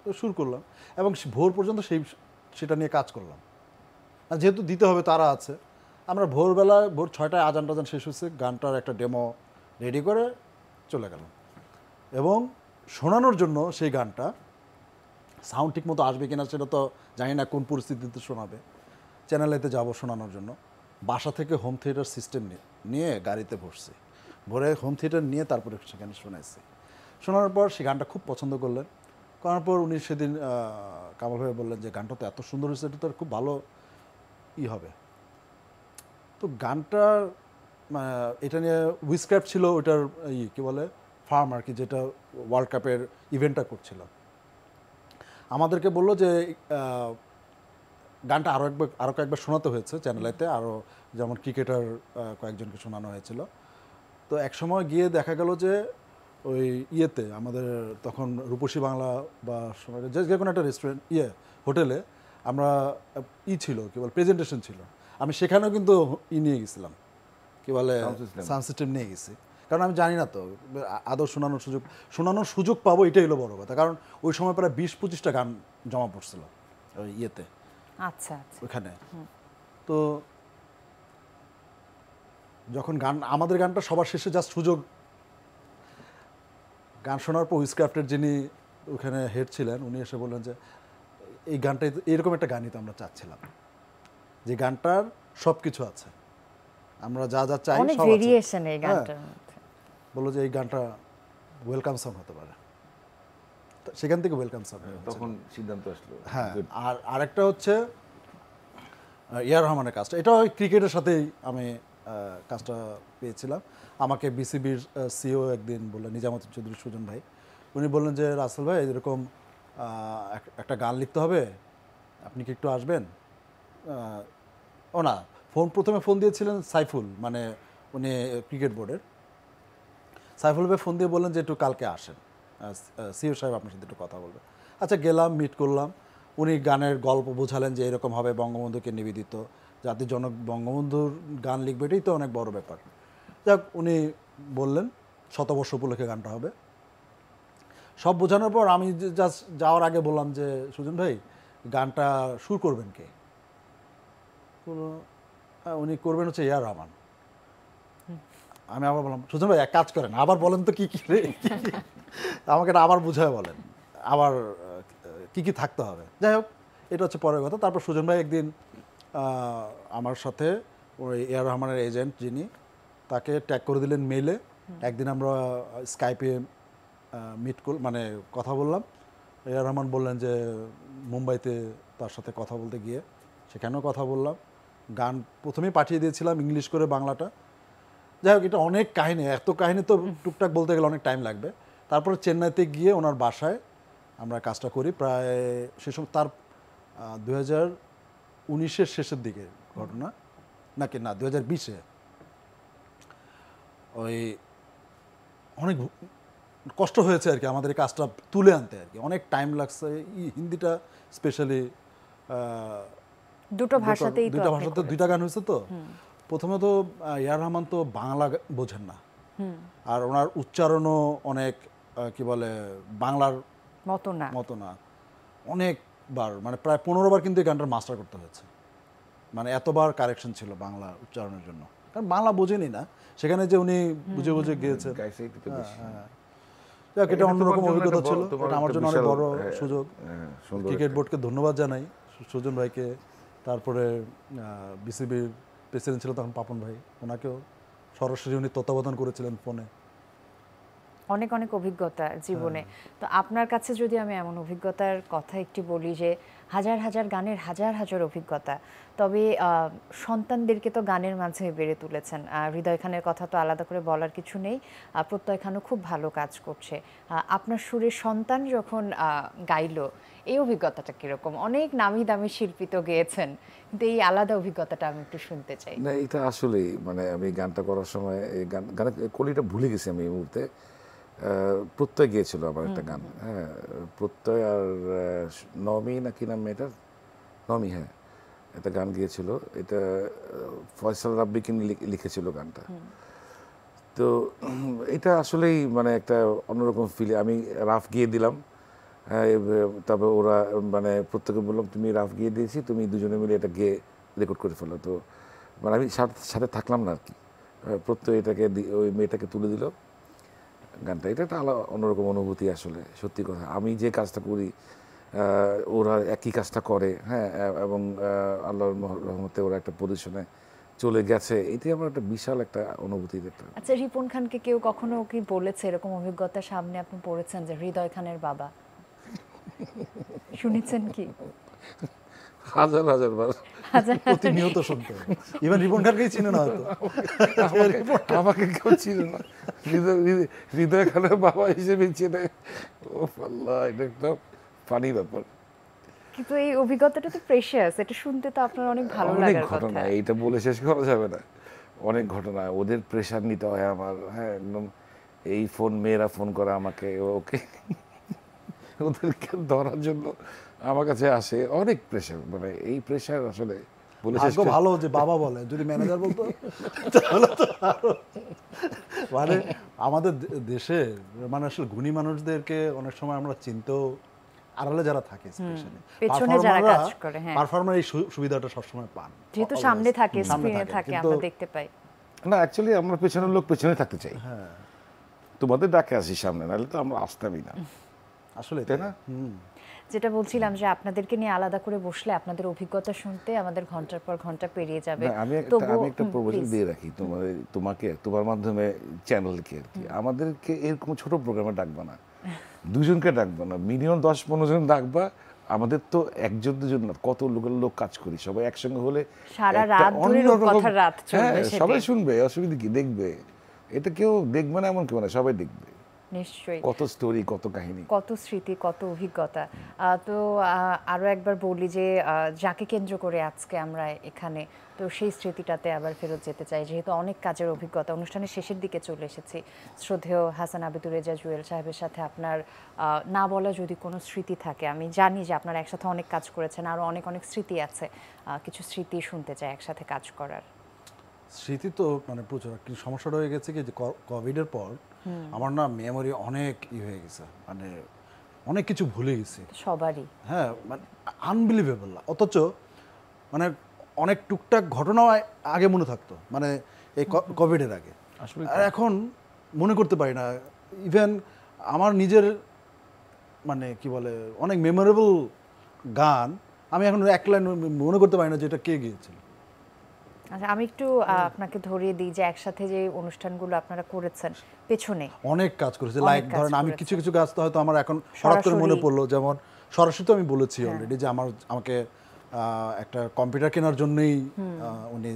তো সুর করলাম এবং ভোর পর্যন্ত সেটা নিয়ে কাজ করলাম। আর যেহেতু দিতে হবে, তারা আছে, আমরা ভোর 6টায় আজান টাজান শেষ হচ্ছে, গানটার একটা ডেমো রেডি করে চলে গেলাম। এবং শোনানোর জন্য সেই গানটা সাউন্ড ঠিক মতো আসবে কিনা সেটা তো জানি না, কোন পরিস্থিতিতে শোনাবে। চ্যানেলেতে যাব শোনানোর জন্য, বাসা থেকে হোম থিয়েটার সিস্টেম নিয়ে গাড়িতে বসছি, ভোরে হোম থিয়েটার নিয়ে তারপরে সেখানে শোনাইছি। শোনানোর পর সেই গানটা খুব পছন্দ করলেন। করার পর উনি সেদিন কামাল ভাই বললেন যে গানটা তো এত সুন্দর হয়েছে, এটা তো খুব ভালো হবে। তো গানটা এটা নিয়ে উইসক্রাফট ছিল, ওইটার কি বলে ফার্ম আর কি, যেটা ওয়ার্ল্ড কাপের ইভেন্টটা করছিল, আমাদেরকে বললো যে গানটা আরও কয়েকবার শোনাতে হয়েছে চ্যানেলেতে, আরও যেমন ক্রিকেটার কয়েকজনকে শোনানো হয়েছিল। তো এক সময় গিয়ে দেখা গেল যে ওই আমাদের তখন রূপসী বাংলা বা যে কোনো একটা রেস্টুরেন্ট হোটেলে আমরা ছিল, কি বলে প্রেজেন্টেশন ছিল, আমি সেখানেও কিন্তু নিয়ে গেছিলাম, কি বলে সাউন্ড সিস্টেম নিয়ে গেছি, কারণ আমি জানি না তো আদৌ শোনানোর সুযোগ পাবো, এটাই হলো বড় কথা। কারণ ওই সময় প্রায় 20-25টা গান জমা পড়ছিল ওই আচ্ছা ওখানে। তো যখন আমাদের গানটা সবার শেষে জাস্ট সুযোগ, গান শোনার পর উইসক্রাফটের যিনি ওখানে হেড ছিলেন, উনি এসে বললেন যে এই গানটাই, এরকম একটা গানই তো আমরা চাচ্ছিলাম, যে গানটার সব কিছু আছে, আমরা যা যা চাই অনেক সব ভেরিয়েশন এই গানটার মধ্যে। বললো যে এই গানটা ওয়েলকাম সং হতে পারে, সেখান থেকে ওয়েলকাম সং তখন সিদ্ধান্ত আসলো। হ্যাঁ, আর আরেকটা হচ্ছে এ.আর রহমানের কাজটা, এটা ওই ক্রিকেটের সাথেই আমি কাজটা পেয়েছিলাম। আমাকে বিসিবির সিও একদিন বললেন, নিজামুদ্দিন চৌধুরী সুজন ভাই, উনি বললেন যে রাসেল ভাই এরকম একটা গান লিখতে হবে, আপনি কি একটু আসবেন? ও না, প্রথমে ফোন দিয়েছিলেন সাইফুল, মানে উনি ক্রিকেট বোর্ডের। সাইফুল ভাই ফোন দিয়ে বললেন যে একটু কালকে আসেন, সিও সাহেব আপনার সাথে একটু কথা বলবে। আচ্ছা গেলাম, মিট করলাম। উনি গানের গল্প বোঝালেন যে এরকম হবে, বঙ্গবন্ধুকে নিবেদিত, জাতির জনক বঙ্গবন্ধুর গান লিখবে, এটাই তো অনেক বড় ব্যাপার। যাক, উনি বললেন শতবর্ষ উপলক্ষে গানটা হবে। সব বোঝানোর পর আমি জাস্ট যাওয়ার আগে বললাম যে সুজন ভাই গানটা সুর করবেন কে? উনি করবেন হচ্ছে এ আর রহমান। আমি আবার বললাম সুজন ভাই এক কাজ করেন, আবার বলেন তো কি কি আমাকে এটা আবার বুঝায় বলেন, আবার কি কি থাকতে হবে। যাই হোক, এটা হচ্ছে পরের কথা। তারপর সুজন ভাই একদিন আমার সাথে ওই এ আর রহমানের এজেন্ট যিনি, তাকে ট্যাগ করে দিলেন মেইলে। একদিন আমরা স্কাইপে মানে কথা বললাম। এ আর রহমান বললেন যে মুম্বাইতে তার সাথে কথা বলতে গিয়ে, সেখানেও কথা বললাম। গান প্রথমেই পাঠিয়ে দিয়েছিলাম ইংলিশ করে, বাংলাটা। যাই হোক, এটা অনেক কাহিনী, এত কাহিনী তো টুকটাক বলতে গেলে অনেক টাইম লাগবে। তারপরে চেন্নাইতে গিয়ে ওনার বাসায় আমরা কাজটা করি। প্রায় সে সময় তার 2019-এর শেষের দিকে ঘটনা, নাকি না 2020-এ। ওই অনেক কষ্ট হয়েছে আর কি আমাদের এই কাজটা তুলে আনতে, আর কি অনেক টাইম লাগছে। হিন্দিটা স্পেশালি দুটো ভাষাতেই দুইটা গান হয়েছে। তো প্রথমে তো এ আর রহমান তো বাংলা বোঝেন না, আর ওনার উচ্চারণও অনেক কি বলে বাংলার মতো না। অনেকবার, মানে প্রায় 15 বার কিন্তু এই গানটার মাস্টার করতে হয়েছে, মানে এতবার কারেকশন ছিল বাংলা উচ্চারণের জন্য, কারণ বাংলা বোঝেনি না। সেখানে যে উনি বুঝে বুঝে গিয়েছেন, এটা অন্যরকম অভিজ্ঞতা ছিল। এটা আমার জন্য অনেক বড় সুযোগ। ক্রিকেট বোর্ডকে ধন্যবাদ জানাই, সুজন ভাইকে। তারপরে বিসিবির প্রেসিডেন্ট ছিল তখন পাপন ভাই, ওনাকেও সরাসরি উনি তত্ত্বাবধান করেছিলেন ফোনে। অনেক অনেক অভিজ্ঞতা জীবনে। তো আপনার কাছে যদি আমি এমন অভিজ্ঞতার কথা একটি বলি, যে হাজার হাজার গানের হাজার হাজার অভিজ্ঞতা, তবে সন্তানদেরকে তো গানের মাঝে বেড়ে তুলেছেন। হৃদয় খানের কথা তো আলাদা করে বলার কিছু নেই, প্রত্যয় খানও খুব ভালো কাজ করছে। আপনার সুরে সন্তান যখন গাইলো, এই অভিজ্ঞতাটা কিরকম? অনেক নামি দামি শিল্পী তো গেয়েছেন, কিন্তু এই আলাদা অভিজ্ঞতাটা আমি একটু শুনতে চাই। না, এটা আসলেই মানে আমি গানটা করার সময় এই গানের কলিটা ভুলে গেছি আমি এই মুহূর্তে। প্রত্যয় গিয়েছিল আমার একটা গান, হ্যাঁ, প্রত্যয় আর নমি না কি নাম মেয়েটার, নমি, হ্যাঁ, একটা গান গিয়েছিল। এটা ফয়সাল রাব্বি কিনে লিখেছিল গানটা। তো এটা আসলেই মানে একটা অন্যরকম ফিল। আমি রাফ গিয়ে দিলাম, তবে ওরা মানে প্রত্যেকে বললাম তুমি রাফ গিয়ে দিয়েছি, তুমি দুজনে মিলে এটা গিয়ে রেকর্ড করে ফেলো। তো মানে আমি সাথে থাকলাম না আর কি। প্রত্যয় এটাকে ওই মেয়েটাকে তুলে দিল গানটা। এটা একটা অন্যরকম অনুভূতি আসলে, সত্যি কথা। আমি যে কাজটা করি ওরা একই কাজটা করে, হ্যাঁ, এবং আল্লাহর রহমতে ওরা একটা পজিশনে চলে গেছে, এটাই আমার একটা বিশাল একটা অনুভূতি। আচ্ছা, রিপন খানকে কেউ কখনো কি বলেছে এরকম অভিজ্ঞতার সামনে আপনি পড়েছেন যে হৃদয় খানের বাবা? শুনেছেন কি? হাজার হাজার বার, প্রতিনিয়ত শুনতে। ইভেন রিপন খানকেই চিনে না হয়তো, আমাকে কেউ চিনে না, হৃদয় খানের বাবা হিসেবে চিনে। ও আল্লাহ, এটা একটা ফানি ব্যাপার। কিন্তু এই অভিজ্ঞতাটা তো প্রেশিয়াস, এটা শুনতে তো আপনার অনেক ভালো লাগার কথা। ঘটনা, এইটা বলে শেষ করা যাবে না। অনেক ঘটনা, ওদের প্রেশার নিতে হয় আমার, হ্যাঁ, একদম। এই মেয়েরা ফোন করে আমাকে, ওকে ওদেরকে ধরার জন্য আমার কাছে আসে, অনেক প্রেশার। মানে এই প্রেশার আসলে বলে শেষ করা ভালো যে বাবা বলে, যদি ম্যানেজার বলতো তাহলে তো মানে আমাদের দেশে মানে আসলে গুণী মানুষদেরকে অনেক সময় আমরা চিনতেও, আড়ালে যারা থাকে স্পেশালি পারফর্মার, এই সুবিধাটা সবসময় পান, যেহেতু সামনে থাকে, স্ক্রিনে থাকে, আমরা দেখতে পাই। না, অ্যাকচুয়ালি আমরা পেছনের লোক পেছনে থাকতে চাই। হ্যাঁ, তোমাদের ডাকে আসি সামনে, নাহলে তো আমরা আসতামই না আসলে, তাই না? যেটা বলছিলাম যে আপনাদেরকে নিয়ে আলাদা করে বসলে আপনাদের অভিজ্ঞতা শুনতে আমাদের ঘন্টার পর ঘন্টা পেরিয়ে যাবে। আমি একটা প্রপোজাল দিয়ে রাখি তোমাকে, তোমার মাধ্যমে চ্যানেলকে আর কি, আমাদেরকে এরকম ছোট প্রোগ্রামে ডাকবা না, দুজনকে ডাকবা না, মিনিমাম 10-15 জন ডাকবা, আমাদের তো একজন দুজন না, কত লোক কাজ করি, সবাই একসঙ্গে হলে সারা একটা রাত ধরে অন্যরকম- রূপকথার রাত চলবে হ্যাঁ, সেদিন। সবাই শুনবে, অসুবিধা কি, দেখবে। এটা কেউ দেখবে না এমন কেউ না, সবাই দেখবে। নিশ্চয়ই কত স্টোরি, কত কাহিনী। কত স্মৃতি, কত অভিজ্ঞতা। তো আরো একবার বলি যে যাকে কেন্দ্র করে আজকে আমরা এখানে, তো সেই স্মৃতিটাতে আবার ফেরত যেতে চাই, যেহেতু অনেক কাজের অভিজ্ঞতা। অনুষ্ঠানের শেষের দিকে চলে এসেছি। শ্রদ্ধেয় হাসান আবেদুর রেজা জুয়েল সাহেবের সাথে আপনার না বলা যদি কোনো স্মৃতি থাকে, আমি জানি যে আপনারা একসাথে অনেক কাজ করেছেন, আরো অনেক অনেক স্মৃতি আছে, কিছু স্মৃতি শুনতে চাই একসাথে কাজ করার। স্মৃতি তো মানে প্রচুর, কিন্তু সমস্যাটা হয়ে গেছে কি যে কোভিডের পর আমার না মেমোরি অনেক হয়ে গেছে, মানে অনেক কিছু ভুলে গেছি। সবারই। হ্যাঁ, মানে আনবিলিভেবল। অথচ মানে অনেক টুকটাক ঘটনা আগে মনে থাকতো, মানে এই কোভিডের আগে। আসলে আর এখন মনে করতে পারি না। ইভেন আমার নিজের মানে কি বলে অনেক মেমোরেবল গান আমি এখন এক লাইন মনে করতে পারি না যে এটা কে গিয়েছিল। আচ্ছা, আমি একটু আপনাকে ধরিয়ে দিই যে একসাথে যে অনুষ্ঠানগুলো আপনারা করেছেন পেছনে অনেক কাজ করেছে। অনেক লাইক কাজ ধরেন আমি করেছে। কিছু কিছু কাজ তো হয়তো আমার এখন হঠাৎ করে মনে সরাসরি- পড়লো, যেমন সরাসরি তো আমি বলেছি অলরেডি যে আমাকে একটা কম্পিউটার কেনার জন্যই উনি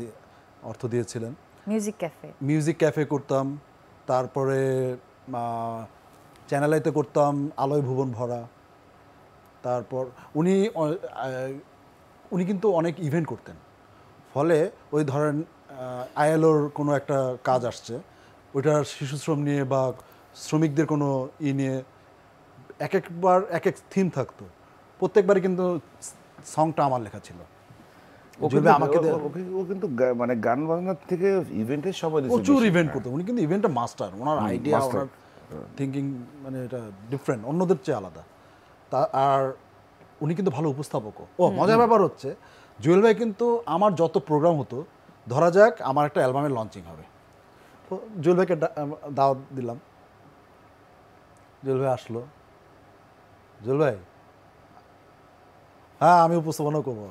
অর্থ দিয়েছিলেন। Music cafe. মিউজিক ক্যাফে করতাম, তারপরে চ্যানেল আইতে করতাম আলোয় ভুবন ভরা। তারপর উনি কিন্তু অনেক ইভেন্ট করতেন, ফলে ওই ধরেন আইএলওর কোনো একটা কাজ আসছে, ওইটার শিশু শ্রম নিয়ে বা শ্রমিকদের কোনো নিয়ে এক একবার এক এক থিম থাকতো। প্রত্যেকবারই কিন্তু সংটা আমার লেখা ছিল। আমাকে ও কিন্তু মানে গান বাজনার থেকে ইভেন্টে সবাই প্রচুর ইভেন্ট করতো উনি, কিন্তু ইভেন্টটা মাস্টার। ওনার আইডিয়া, master। ওনার থিঙ্কিং মানে এটা ডিফারেন্ট, অন্যদের চেয়ে আলাদা। তা আর উনি কিন্তু ভালো উপস্থাপকও। মজার ব্যাপার হচ্ছে জুয়েল ভাই কিন্তু আমার যত প্রোগ্রাম হতো, ধরা যাক আমার একটা অ্যালবামের লঞ্চিং হবে, তো জুয়েল ভাইকে দাওয়াত দিলাম, জুয়েল ভাই আসলো। জুয়েল ভাই, হ্যাঁ আমি উপস্থাপনা করবো,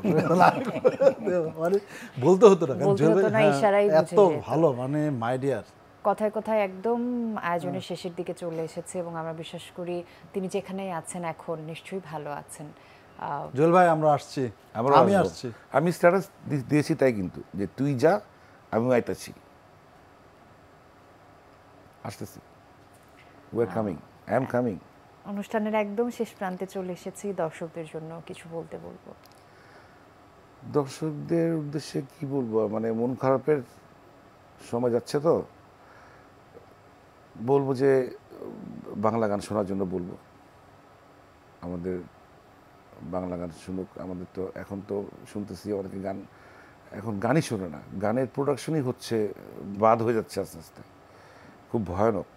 মানে বলতে হতো না, কারণ বলতে জুয়েল হতো ভাই না, ইশারায় বুঝে এত যেত। ভালো, মানে মাই ডিয়ার। কথায় কথায় একদম আয়োজনের শেষের দিকে চলে এসেছে এবং আমরা বিশ্বাস করি তিনি যেখানেই আছেন এখন নিশ্চয়ই ভালো আছেন। জুয়েল ভাই আমরা আসছি, আমি আসছি। আমি স্ট্যাটাস দিয়েছি তাই কিন্তু, যে তুই যা আমি আইতাছি, আসতেছি, we are coming, I am coming. অনুষ্ঠানের একদম শেষ প্রান্তে চলে এসেছি, দর্শকদের জন্য কিছু বলতে বলবো। দর্শকদের উদ্দেশ্যে কি বলবো, মানে মন খারাপের সময় যাচ্ছে, তো বলবো যে বাংলা গান শোনার জন্য বলবো, আমাদের বাংলা গান শুনুক। আমাদের তো এখন তো শুনতেছি অনেকে গান, এখন গানই শোনে না, গানের প্রোডাকশনই হচ্ছে বাদ হয়ে যাচ্ছে আস্তে আস্তে, খুব ভয়ানক।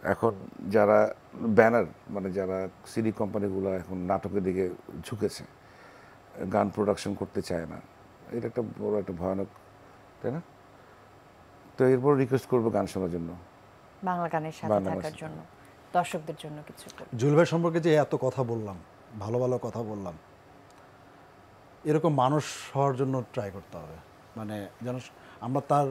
এখন যারা ব্যানার, মানে যারা সিডি কোম্পানিগুলো এখন নাটকের দিকে ঝুঁকেছে, গান প্রোডাকশন করতে চায় না, এটা একটা বড় একটা ভয়ানক, তাই না? তো এরপর রিকোয়েস্ট করবো গান শোনার জন্য, বাংলা গানের সাথে বাংলা থাকার গানের জন্য, দর্শকদের জন্য কিছু বলবো। জুয়েল ভাই সম্পর্কে যে এত কথা বললাম, ভালো ভালো কথা বললাম, এরকম মানুষ হওয়ার জন্য ট্রাই করতে হবে। মানে যেন আমরা তার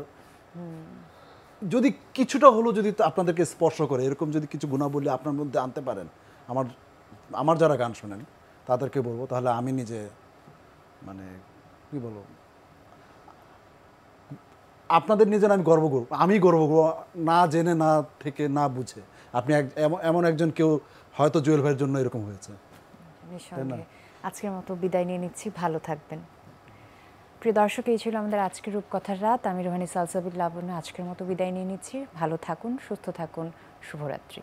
যদি কিছুটা হলো যদি আপনাদেরকে স্পর্শ করে, এরকম যদি কিছু গুণাবলী আপনার মধ্যে আনতে পারেন, আমার যারা গান শোনেন তাদেরকে বলবো, তাহলে আমি নিজে মানে কি বলবো, আপনাদের নিজের আমি গর্ব করব, আমি গর্ব করব, না জেনে না থেকে না বুঝে আপনি এমন একজন কেউ হয়তো জুয়েল ভাইয়ের জন্য এরকম হয়েছে। নিঃসন্দেহে। আজকের মতো বিদায় নিয়ে নিচ্ছি, ভালো থাকবেন। প্রিয় দর্শক, এই ছিল আমাদের আজকের রূপকথার রাত। আমি রোহানী সালসাবিল লাবণ্য আজকের মতো বিদায় নিয়ে নিচ্ছি। ভালো থাকুন, সুস্থ থাকুন, শুভরাত্রি।